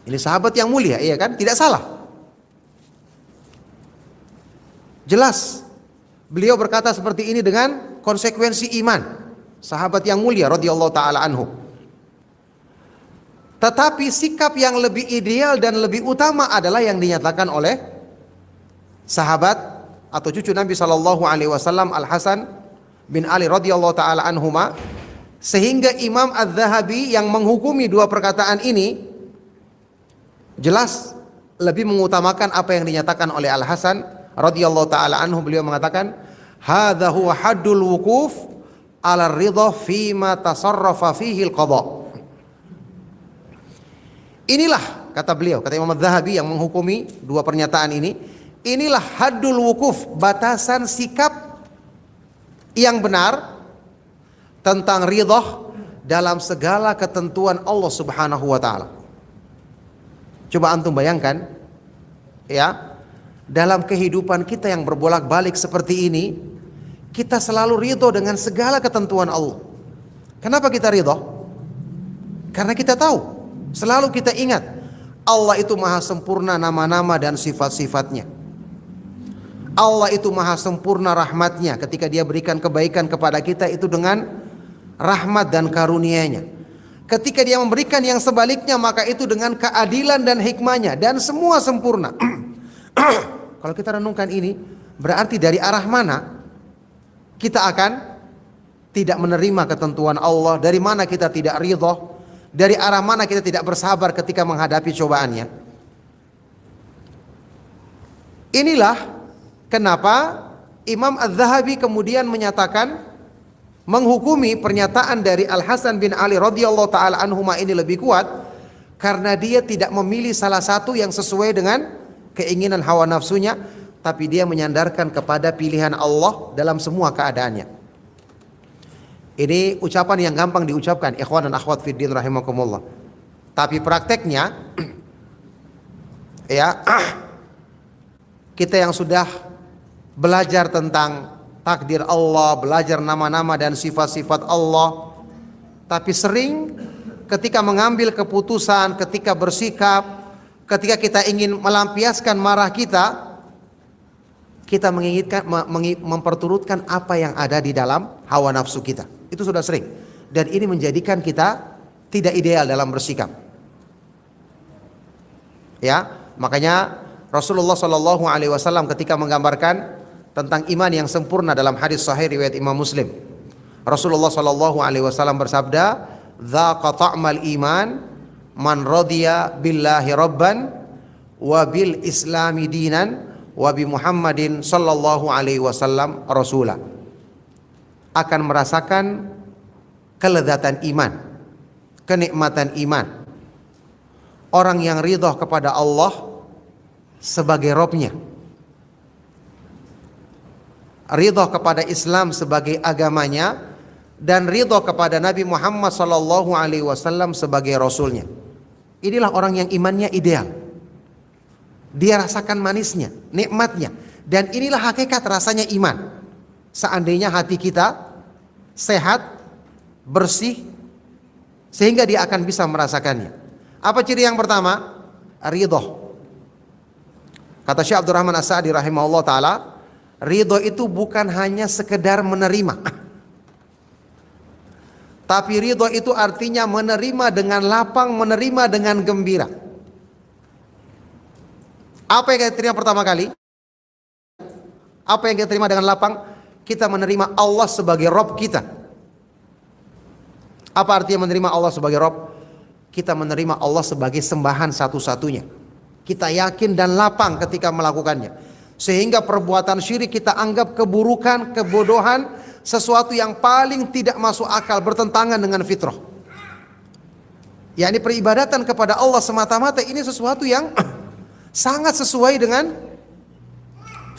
A: ini sahabat yang mulia, iya kan? Tidak salah. Jelas beliau berkata seperti ini dengan konsekuensi iman. Sahabat yang mulia radhiyallahu taala anhu. Tetapi sikap yang lebih ideal dan lebih utama adalah yang dinyatakan oleh sahabat atau cucu Nabi sallallahu alaihi wasallam Al Hasan bin Ali radhiyallahu taala anhuma, sehingga Imam Az-Zahabi yang menghukumi dua perkataan ini jelas lebih mengutamakan apa yang dinyatakan oleh Al Hasan radhiyallahu taala anhu. Beliau mengatakan, hadza huwa haddul wukuf ala ridha fima tasarrafa fihi al-qada. Inilah, kata beliau, kata Imam Az-Zahabi yang menghukumi dua pernyataan ini, inilah haddul wukuf, batasan sikap yang benar tentang ridha dalam segala ketentuan Allah Subhanahu wa taala. Coba antum bayangkan ya, dalam kehidupan kita yang berbolak-balik seperti ini, kita selalu ridho dengan segala ketentuan Allah. Kenapa kita ridho? Karena kita tahu, selalu kita ingat, Allah itu maha sempurna nama-nama dan sifat-sifatnya. Allah itu maha sempurna rahmatnya, ketika dia berikan kebaikan kepada kita itu dengan rahmat dan karunia-Nya. Ketika dia memberikan yang sebaliknya, maka itu dengan keadilan dan hikmahnya, dan semua sempurna. Kalau kita renungkan ini, berarti dari arah mana kita akan tidak menerima ketentuan Allah, dari mana kita tidak ridho, dari arah mana kita tidak bersabar ketika menghadapi cobaannya. Inilah kenapa Imam Az-Zahabi kemudian menyatakan, menghukumi pernyataan dari Al Hasan bin Ali radhiyallahu taala anhuma ini lebih kuat, karena dia tidak memilih salah satu yang sesuai dengan keinginan hawa nafsunya, tapi dia menyandarkan kepada pilihan Allah dalam semua keadaannya. Ini ucapan yang gampang diucapkan, ikhwan dan akhwat fiddin rahimakumullah. Tapi prakteknya ya, kita yang sudah belajar tentang takdir Allah, belajar nama-nama dan sifat-sifat Allah, tapi sering ketika mengambil keputusan, ketika bersikap, ketika kita ingin melampiaskan marah kita menginginkan memperturutkan apa yang ada di dalam hawa nafsu kita. Itu sudah sering, dan ini menjadikan kita tidak ideal dalam bersikap. Ya, makanya Rasulullah Shallallahu Alaihi Wasallam ketika menggambarkan tentang iman yang sempurna dalam hadis sahih riwayat Imam Muslim, Rasulullah Shallallahu Alaihi Wasallam bersabda, "Dzaqa ta'mal iman man radiya billahi rabban wa bil islami dinan wa bi Muhammadin sallallahu alaihi wasallam rasula." Akan merasakan kelezatan iman, kenikmatan iman orang yang ridha kepada Allah sebagai Robnya, ridha kepada Islam sebagai agamanya, dan ridha kepada Nabi Muhammad sallallahu alaihi wasallam sebagai rasulnya. Inilah orang yang imannya ideal. Dia rasakan manisnya, nikmatnya, dan inilah hakikat rasanya iman. Seandainya hati kita sehat, bersih, sehingga dia akan bisa merasakannya. Apa ciri yang pertama? Ridho. Kata Syekh Abdurrahman As-Sa'di rahimahullah ta'ala, ridho itu bukan hanya sekedar menerima, tapi ridho itu artinya menerima dengan lapang, menerima dengan gembira. Apa yang kita terima pertama kali? Apa yang kita terima dengan lapang? Kita menerima Allah sebagai Rabb kita. Apa artinya menerima Allah sebagai Rabb? Kita menerima Allah sebagai sembahan satu-satunya. Kita yakin dan lapang ketika melakukannya. Sehingga perbuatan syirik kita anggap keburukan, kebodohan, sesuatu yang paling tidak masuk akal, bertentangan dengan fitrah. yakni peribadatan kepada Allah semata-mata ini sesuatu yang sangat sesuai dengan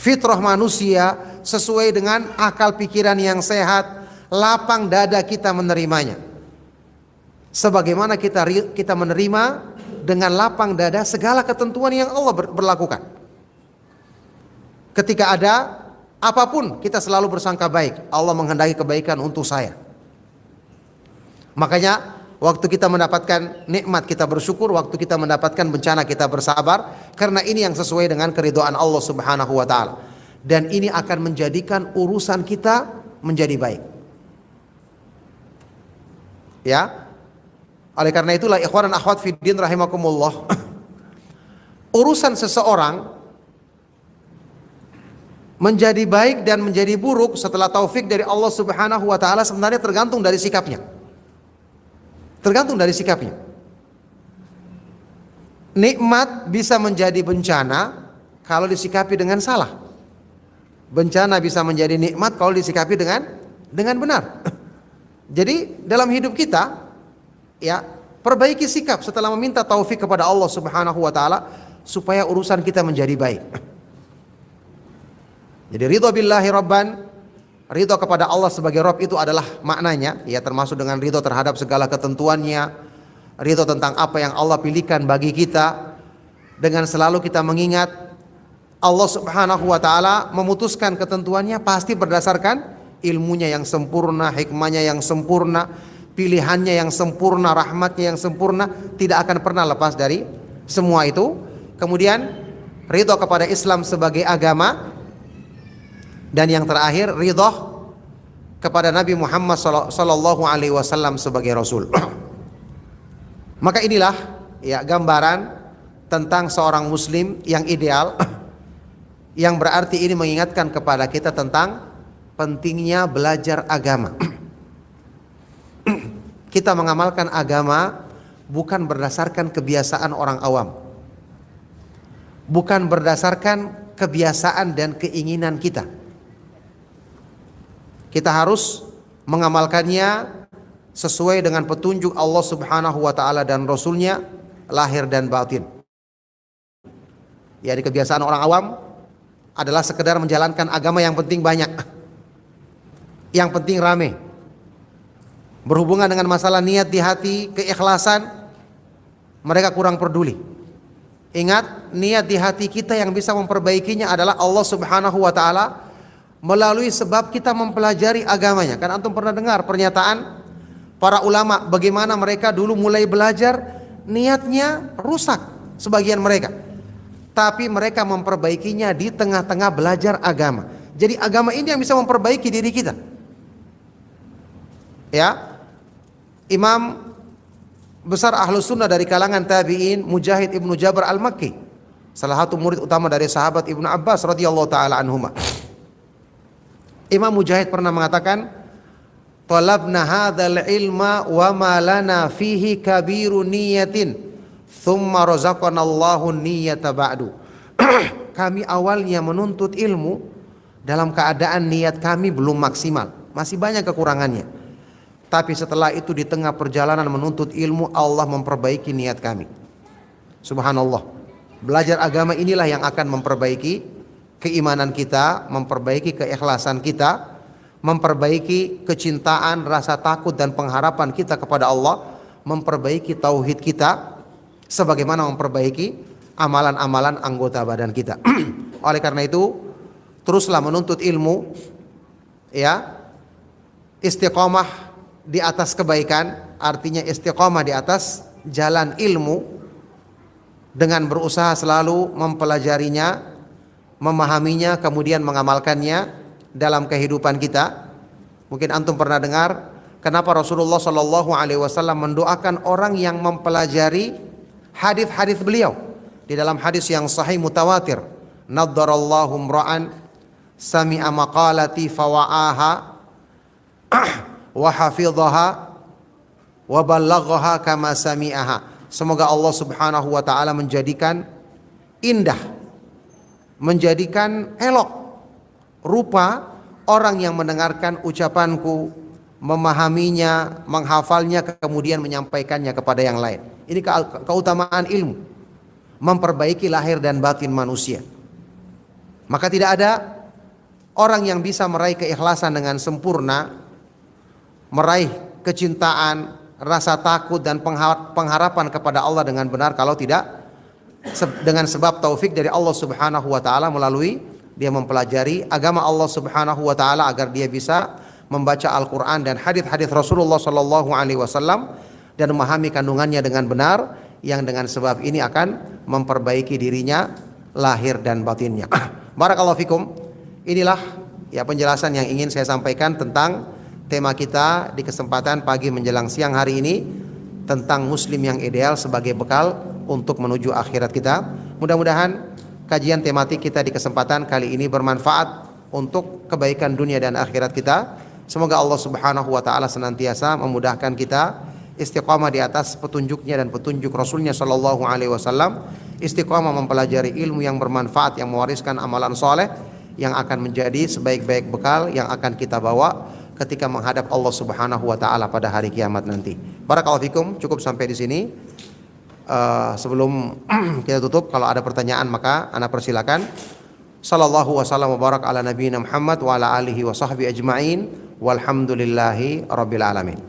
A: fitrah manusia, sesuai dengan akal pikiran yang sehat, lapang dada kita menerimanya. Sebagaimana kita menerima dengan lapang dada segala ketentuan yang Allah berlakukan. Ketika ada apapun kita selalu bersangka baik, Allah menghendaki kebaikan untuk saya. Makanya waktu kita mendapatkan nikmat kita bersyukur, waktu kita mendapatkan bencana kita bersabar, karena ini yang sesuai dengan keridhaan Allah Subhanahu wa taala. Dan ini akan menjadikan urusan kita menjadi baik. Ya. Oleh karena itulah ikhwan dan akhwat fiddin rahimakumullah, urusan seseorang menjadi baik dan menjadi buruk setelah taufik dari Allah Subhanahu wa taala sebenarnya tergantung dari sikapnya. Tergantung dari sikapnya. Nikmat bisa menjadi bencana kalau disikapi dengan salah. Bencana bisa menjadi nikmat kalau disikapi dengan benar. Jadi dalam hidup kita, ya, perbaiki sikap setelah meminta taufik kepada Allah Subhanahu wa taala supaya urusan kita menjadi baik. Jadi ridho billahi rabban, ridho kepada Allah sebagai Rabb itu adalah maknanya, ya, termasuk dengan ridho terhadap segala ketentuannya, ridho tentang apa yang Allah pilihkan bagi kita, dengan selalu kita mengingat Allah Subhanahu wa taala memutuskan ketentuannya pasti berdasarkan ilmunya yang sempurna, hikmahnya yang sempurna, pilihannya yang sempurna, rahmatnya yang sempurna, tidak akan pernah lepas dari semua itu. Kemudian ridho kepada Islam sebagai agama, dan yang terakhir ridho kepada Nabi Muhammad sallallahu alaihi wasallam sebagai rasul. Maka inilah, ya, gambaran tentang seorang muslim yang ideal, yang berarti ini mengingatkan kepada kita tentang pentingnya belajar agama. Kita mengamalkan agama bukan berdasarkan kebiasaan orang awam, bukan berdasarkan kebiasaan dan keinginan kita. Kita harus mengamalkannya sesuai dengan petunjuk Allah Subhanahu wa taala dan Rasulnya, lahir dan batin. Ya, di kebiasaan orang awam adalah sekedar menjalankan agama yang penting banyak, yang penting rame. Berhubungan dengan masalah niat di hati, keikhlasan, mereka kurang peduli. Ingat, niat di hati kita yang bisa memperbaikinya adalah Allah Subhanahu wa taala melalui sebab kita mempelajari agamanya. Kan antum pernah dengar pernyataan para ulama bagaimana mereka dulu mulai belajar niatnya rusak sebagian mereka, tapi mereka memperbaikinya di tengah-tengah belajar agama. Jadi agama ini yang bisa memperbaiki diri kita. Ya, Imam besar Ahlus Sunnah dari kalangan tabi'in, Mujahid Ibnu Jabr Al-Makki, salah satu murid utama dari sahabat Ibnu Abbas radhiyallahu taala anhuma. Imam Mujahid pernah mengatakan, "Talabna hadzal ilma wa ma lana fihi kabiru niyatin, thumma razaqanallahu niyata ba'du." Kami awalnya menuntut ilmu dalam keadaan niat kami belum maksimal, masih banyak kekurangannya. Tapi setelah itu di tengah perjalanan menuntut ilmu, Allah memperbaiki niat kami. Subhanallah. Belajar agama inilah yang akan memperbaiki keimanan kita, memperbaiki keikhlasan kita, memperbaiki kecintaan, rasa takut dan pengharapan kita kepada Allah, memperbaiki tauhid kita, sebagaimana memperbaiki amalan-amalan anggota badan kita. Oleh karena itu, teruslah menuntut ilmu, ya, istiqomah di atas kebaikan, artinya istiqomah di atas jalan ilmu dengan berusaha selalu mempelajarinya, memahaminya, kemudian mengamalkannya dalam kehidupan kita. Mungkin antum pernah dengar kenapa Rasulullah Shallallahu Alaihi Wasallam mendoakan orang yang mempelajari hadis-hadis beliau. Di dalam hadis yang sahih mutawatir, naddarallahu imra'an sami'a maqalati fawa'aha wa hafidhaha wa ballaghaha kama sami'aha. Semoga Allah Subhanahu wa taala menjadikan indah, menjadikan elok rupa orang yang mendengarkan ucapanku, memahaminya, menghafalnya, kemudian menyampaikannya kepada yang lain. Ini keutamaan ilmu, memperbaiki lahir dan batin manusia. Maka tidak ada orang yang bisa meraih keikhlasan dengan sempurna, meraih kecintaan, rasa takut dan pengharapan kepada Allah dengan benar kalau tidak dengan sebab taufik dari Allah Subhanahu wa taala melalui dia mempelajari agama Allah Subhanahu wa taala agar dia bisa membaca Al-Qur'an dan hadis-hadis Rasulullah sallallahu alaihi wasallam dan memahami kandungannya dengan benar, yang dengan sebab ini akan memperbaiki dirinya lahir dan batinnya. Barakallahu fikum. Inilah ya penjelasan yang ingin saya sampaikan tentang tema kita di kesempatan pagi menjelang siang hari ini, tentang muslim yang ideal sebagai bekal untuk menuju akhirat kita. Mudah-mudahan kajian tematik kita di kesempatan kali ini bermanfaat untuk kebaikan dunia dan akhirat kita. Semoga Allah Subhanahu wa taala senantiasa memudahkan kita istiqamah di atas petunjuknya dan petunjuk Rasulnya sallallahu alaihi wasallam, istiqamah mempelajari ilmu yang bermanfaat yang mewariskan amalan soleh yang akan menjadi sebaik-baik bekal yang akan kita bawa ketika menghadap Allah Subhanahu wa taala pada hari kiamat nanti. Barakallahu fikum, cukup sampai di sini. Sebelum kita tutup, kalau ada pertanyaan maka ana persilakan. Sallallahu wasallam wa barak ala nabiyina Muhammad wa ala alihi wa sahbihi ajma'in. Walhamdulillahi rabbil alamin.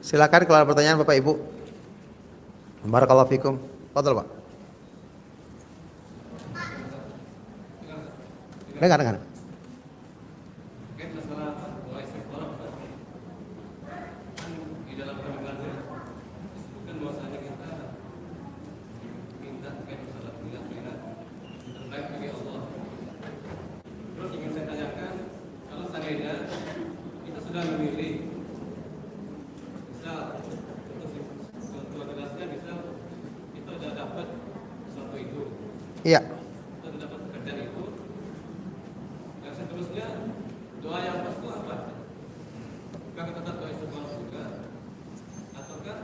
A: Silakan kalau ada pertanyaan Bapak Ibu. Barakallahu fikum. Fadhal Pak. Dengar.
B: Terus ingin saya tanyakan, kalau seandainya kita sudah memilih, misal untuk jelasnya, misal kita sudah dapat sesuatu itu,
A: Iya.
B: kita sudah dapat pekerjaan itu, yang seterusnya doa yang pas itu apa? Bukan tetap doa istiqomah juga, ataukah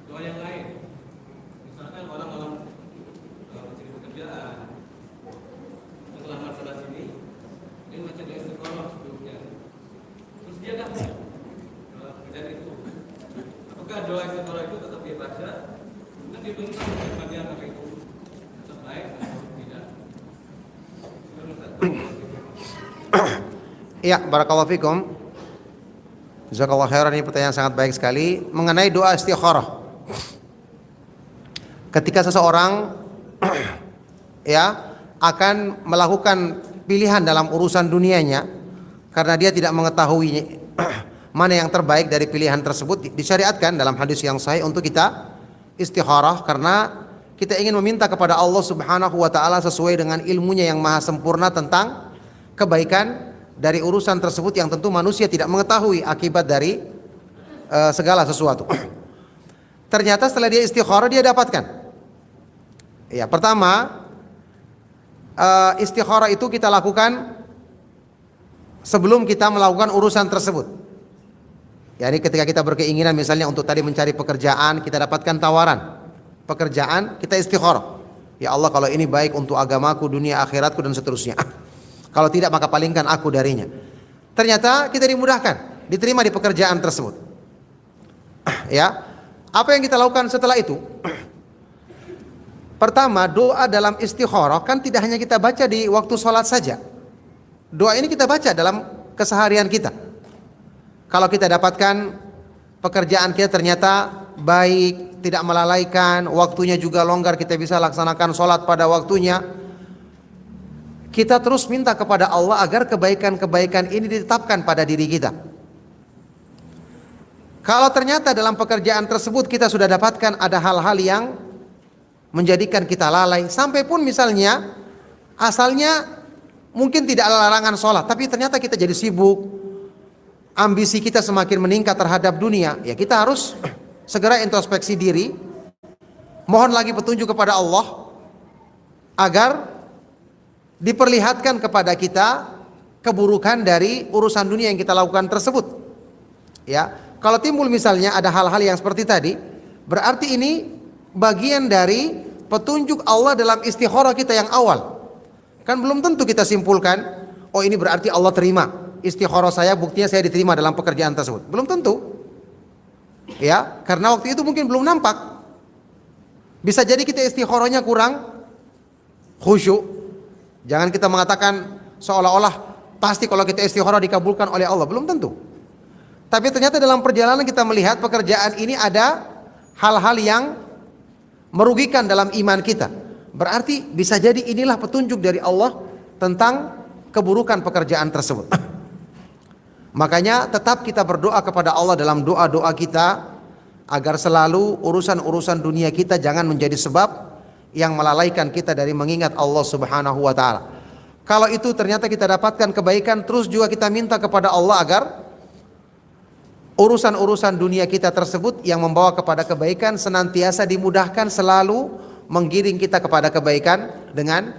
B: doa yang lain? Misalkan orang-orang mencari pekerjaan, setelah masalah sini, dia baca doa istiqomah sebelumnya, terus dia dapat pekerjaan itu. Apakah doa istiqomah itu tetap dia baca? Kemudian dia bentuk kepada apa itu tetap baik atau tidak?
A: Iya, barakallahu fikum. Jazakallahu khairan, ini pertanyaan sangat baik sekali mengenai doa istikharah. Ketika seseorang ya akan melakukan pilihan dalam urusan dunianya karena dia tidak mengetahui mana yang terbaik dari pilihan tersebut, disyariatkan dalam hadis yang sahih untuk kita istikharah karena kita ingin meminta kepada Allah Subhanahu wa taala sesuai dengan ilmunya yang maha sempurna tentang kebaikan dari urusan tersebut yang tentu manusia tidak mengetahui akibat dari segala sesuatu. Ternyata setelah dia istikharah dia dapatkan. Ya, pertama istikharah itu kita lakukan sebelum kita melakukan urusan tersebut. Yani ketika kita berkeinginan misalnya untuk tadi mencari pekerjaan, kita dapatkan tawaran pekerjaan, kita istikharah. Ya Allah, kalau ini baik untuk agamaku, dunia akhiratku dan seterusnya. Kalau tidak maka palingkan aku darinya. Ternyata kita dimudahkan, diterima di pekerjaan tersebut. Ya. Apa yang kita lakukan setelah itu? Pertama, doa dalam istikharah kan tidak hanya kita baca di waktu sholat saja. Doa ini kita baca dalam keseharian kita. Kalau kita dapatkan pekerjaan kita ternyata baik, tidak melalaikan, waktunya juga longgar, kita bisa laksanakan sholat pada waktunya, kita terus minta kepada Allah agar kebaikan-kebaikan ini ditetapkan pada diri kita. Kalau ternyata dalam pekerjaan tersebut kita sudah dapatkan ada hal-hal yang menjadikan kita lalai, sampai pun misalnya asalnya mungkin tidak ada larangan sholat, tapi ternyata kita jadi sibuk, ambisi kita semakin meningkat terhadap dunia, ya kita harus segera introspeksi diri, mohon lagi petunjuk kepada Allah agar diperlihatkan kepada kita keburukan dari urusan dunia yang kita lakukan tersebut. Ya, kalau timbul misalnya ada hal-hal yang seperti tadi, berarti ini bagian dari petunjuk Allah dalam istikharah kita yang awal. Kan belum tentu kita simpulkan, oh ini berarti Allah terima istikharah saya, buktinya saya diterima dalam pekerjaan tersebut. Belum tentu. Ya, karena waktu itu mungkin belum nampak. Bisa jadi kita istikharahnya kurang khusyuk. Jangan kita mengatakan seolah-olah pasti kalau kita istikharah dikabulkan oleh Allah, belum tentu. Tapi ternyata dalam perjalanan kita melihat pekerjaan ini ada hal-hal yang merugikan dalam iman kita. Berarti bisa jadi inilah petunjuk dari Allah tentang keburukan pekerjaan tersebut. Makanya tetap kita berdoa kepada Allah dalam doa-doa kita agar selalu urusan-urusan dunia kita jangan menjadi sebab yang melalaikan kita dari mengingat Allah Subhanahu wa taala. Kalau itu ternyata kita dapatkan kebaikan, terus juga kita minta kepada Allah agar urusan-urusan dunia kita tersebut yang membawa kepada kebaikan senantiasa dimudahkan, selalu menggiring kita kepada kebaikan dengan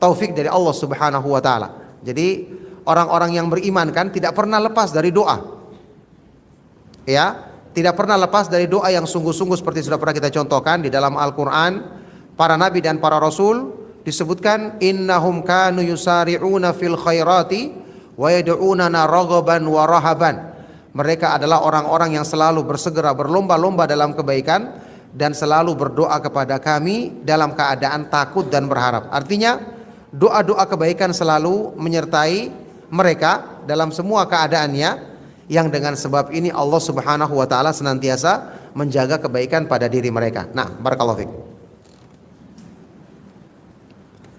A: taufik dari Allah Subhanahu wa taala. Jadi orang-orang yang beriman kan tidak pernah lepas dari doa. Ya, tidak pernah lepas dari doa yang sungguh-sungguh seperti sudah pernah kita contohkan di dalam Al-Qur'an. Para nabi dan para rasul disebutkan innahum kanu yusari'una fil khairati wa yad'unana raghaban wa rahaban. Mereka adalah orang-orang yang selalu bersegera berlomba-lomba dalam kebaikan dan selalu berdoa kepada kami dalam keadaan takut dan berharap. Artinya doa-doa kebaikan selalu menyertai mereka dalam semua keadaannya, yang dengan sebab ini Allah Subhanahu wa taala senantiasa menjaga kebaikan pada diri mereka. Nah, barakallahu fiik.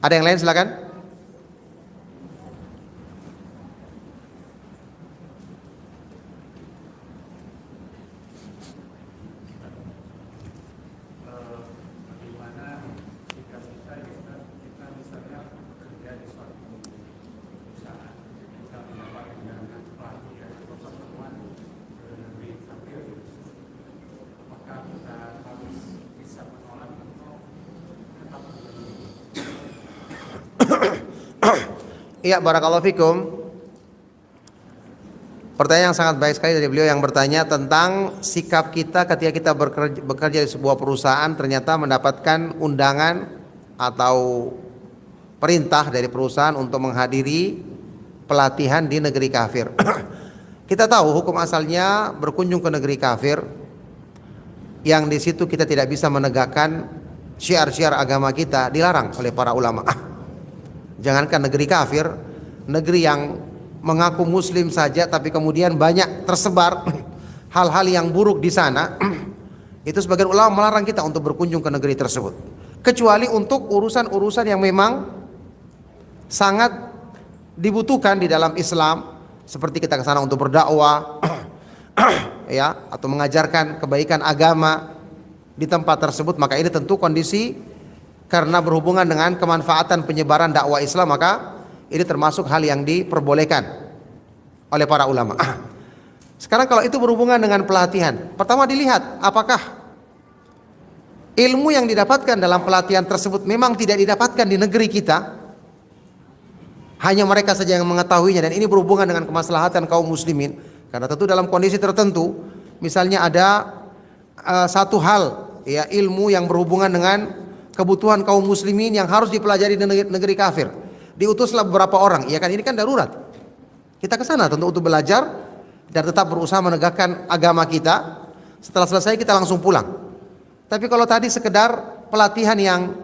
A: Ada yang lain silakan. Iya, barakallahu fikum. Pertanyaan yang sangat baik sekali dari beliau yang bertanya tentang sikap kita ketika kita bekerja di sebuah perusahaan, ternyata mendapatkan undangan atau perintah dari perusahaan untuk menghadiri pelatihan di negeri kafir. Kita tahu hukum asalnya berkunjung ke negeri kafir yang di situ kita tidak bisa menegakkan syiar-syiar agama kita, dilarang oleh para ulama. Jangankan negeri kafir, negeri yang mengaku muslim saja tapi kemudian banyak tersebar hal-hal yang buruk di sana. Itu sebagian ulama melarang kita untuk berkunjung ke negeri tersebut, kecuali untuk urusan-urusan yang memang sangat dibutuhkan di dalam Islam, seperti kita ke sana untuk berdakwah ya, atau mengajarkan kebaikan agama di tempat tersebut. Maka ini tentu kondisi karena berhubungan dengan kemanfaatan penyebaran dakwah Islam, maka ini termasuk hal yang diperbolehkan oleh para ulama. Sekarang kalau itu berhubungan dengan pelatihan, pertama dilihat apakah ilmu yang didapatkan dalam pelatihan tersebut memang tidak didapatkan di negeri kita, hanya mereka saja yang mengetahuinya, dan ini berhubungan dengan kemaslahatan kaum muslimin. Karena tentu dalam kondisi tertentu, misalnya ada satu hal ya, ilmu yang berhubungan dengan kebutuhan kaum muslimin yang harus dipelajari di negeri kafir. Diutuslah beberapa orang, ya kan, ini kan darurat. Kita ke sana tentu untuk belajar dan tetap berusaha menegakkan agama kita. Setelah selesai kita langsung pulang. Tapi kalau tadi sekedar pelatihan yang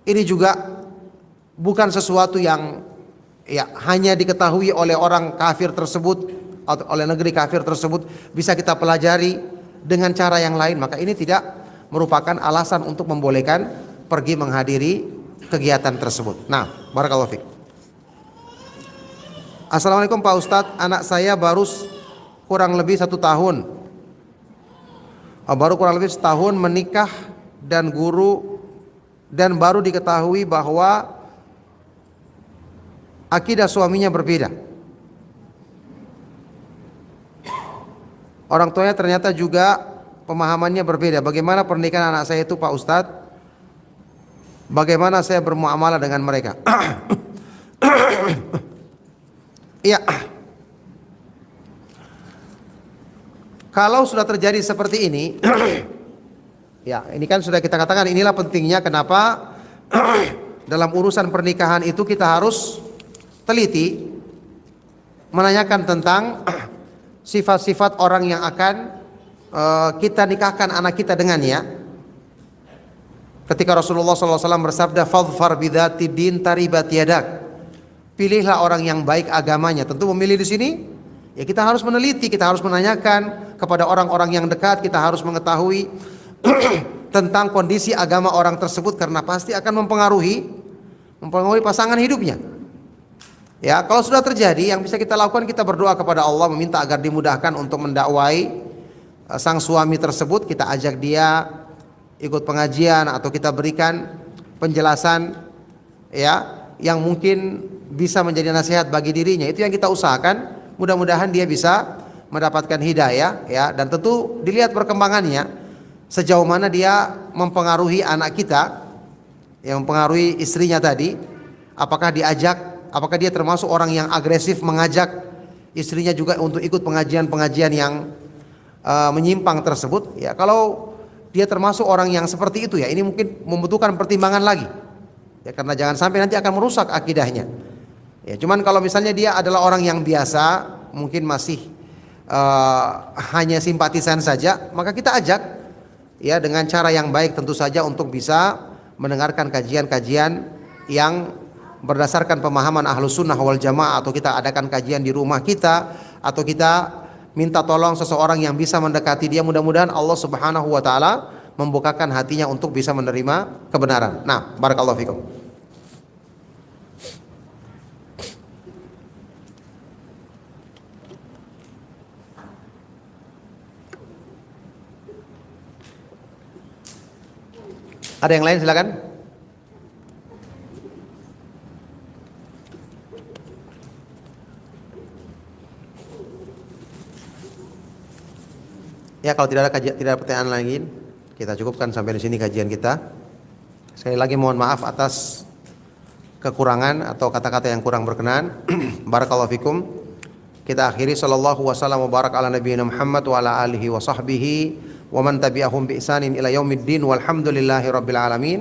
A: ini juga bukan sesuatu yang ya hanya diketahui oleh orang kafir tersebut atau oleh negeri kafir tersebut, bisa kita pelajari dengan cara yang lain, maka ini tidak merupakan alasan untuk membolehkan pergi menghadiri kegiatan tersebut. Nah, barakallahu fiik. Assalamualaikum Pak Ustadz, anak saya baru kurang lebih 1 tahun, baru kurang lebih setahun menikah dan baru diketahui bahwa akidah suaminya berbeda. Orang tuanya ternyata juga pemahamannya berbeda. Bagaimana pernikahan anak saya itu Pak Ustadz? Bagaimana saya bermuamalah dengan mereka? Iya. Kalau sudah terjadi seperti ini, ya ini kan sudah kita katakan, inilah pentingnya kenapa dalam urusan pernikahan itu kita harus teliti menanyakan tentang sifat-sifat orang yang akan kita nikahkan anak kita dengannya. Ketika Rasulullah SAW bersabda, "Fadhfar bidzati din taribat yadak." Pilihlah orang yang baik agamanya. Tentu memilih di sini, ya kita harus meneliti, kita harus menanyakan kepada orang-orang yang dekat, kita harus mengetahui tentang kondisi agama orang tersebut karena pasti akan mempengaruhi pasangan hidupnya. Ya, kalau sudah terjadi, yang bisa kita lakukan kita berdoa kepada Allah meminta agar dimudahkan untuk mendakwai sang suami tersebut. Kita ajak dia ikut pengajian atau kita berikan penjelasan ya yang mungkin bisa menjadi nasihat bagi dirinya. Itu yang kita usahakan. Mudah-mudahan dia bisa mendapatkan hidayah ya, dan tentu dilihat perkembangannya sejauh mana dia mempengaruhi anak kita, yang mempengaruhi istrinya tadi. Apakah dia termasuk orang yang agresif mengajak istrinya juga untuk ikut pengajian-pengajian yang menyimpang tersebut? Ya, kalau dia termasuk orang yang seperti itu, ya ini mungkin membutuhkan pertimbangan lagi. Ya, karena jangan sampai nanti akan merusak akidahnya. Ya, cuman kalau misalnya dia adalah orang yang biasa, mungkin masih hanya simpatisan saja, maka kita ajak ya dengan cara yang baik tentu saja untuk bisa mendengarkan kajian-kajian yang berdasarkan pemahaman Ahlus Sunnah wal Jamaah, atau kita adakan kajian di rumah kita, atau kita minta tolong seseorang yang bisa mendekati dia. Mudah-mudahan Allah Subhanahu wa taala membukakan hatinya untuk bisa menerima kebenaran. Nah, barakallahu fikum. Ada yang lain silakan. Ya, kalau tidak ada pertanyaan lagi, kita cukupkan sampai di sini kajian kita. Sekali lagi mohon maaf atas kekurangan atau kata-kata yang kurang berkenan. Barakallahu fikum. Kita akhiri, sallallahu wasallam wa barak ala nabiyina Muhammad wa ala alihi wa sahbihi wa man tabi'ahum bi ihsanin ila yaumiddin walhamdulillahi rabbil alamin.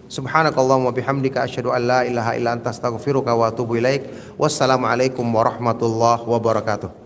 A: Subhanakallahumma bihamdika asyhadu an la ilaha illa anta astaghfiruka wa atubu ilaik. Wassalamu alaikum warahmatullahi wabarakatuh.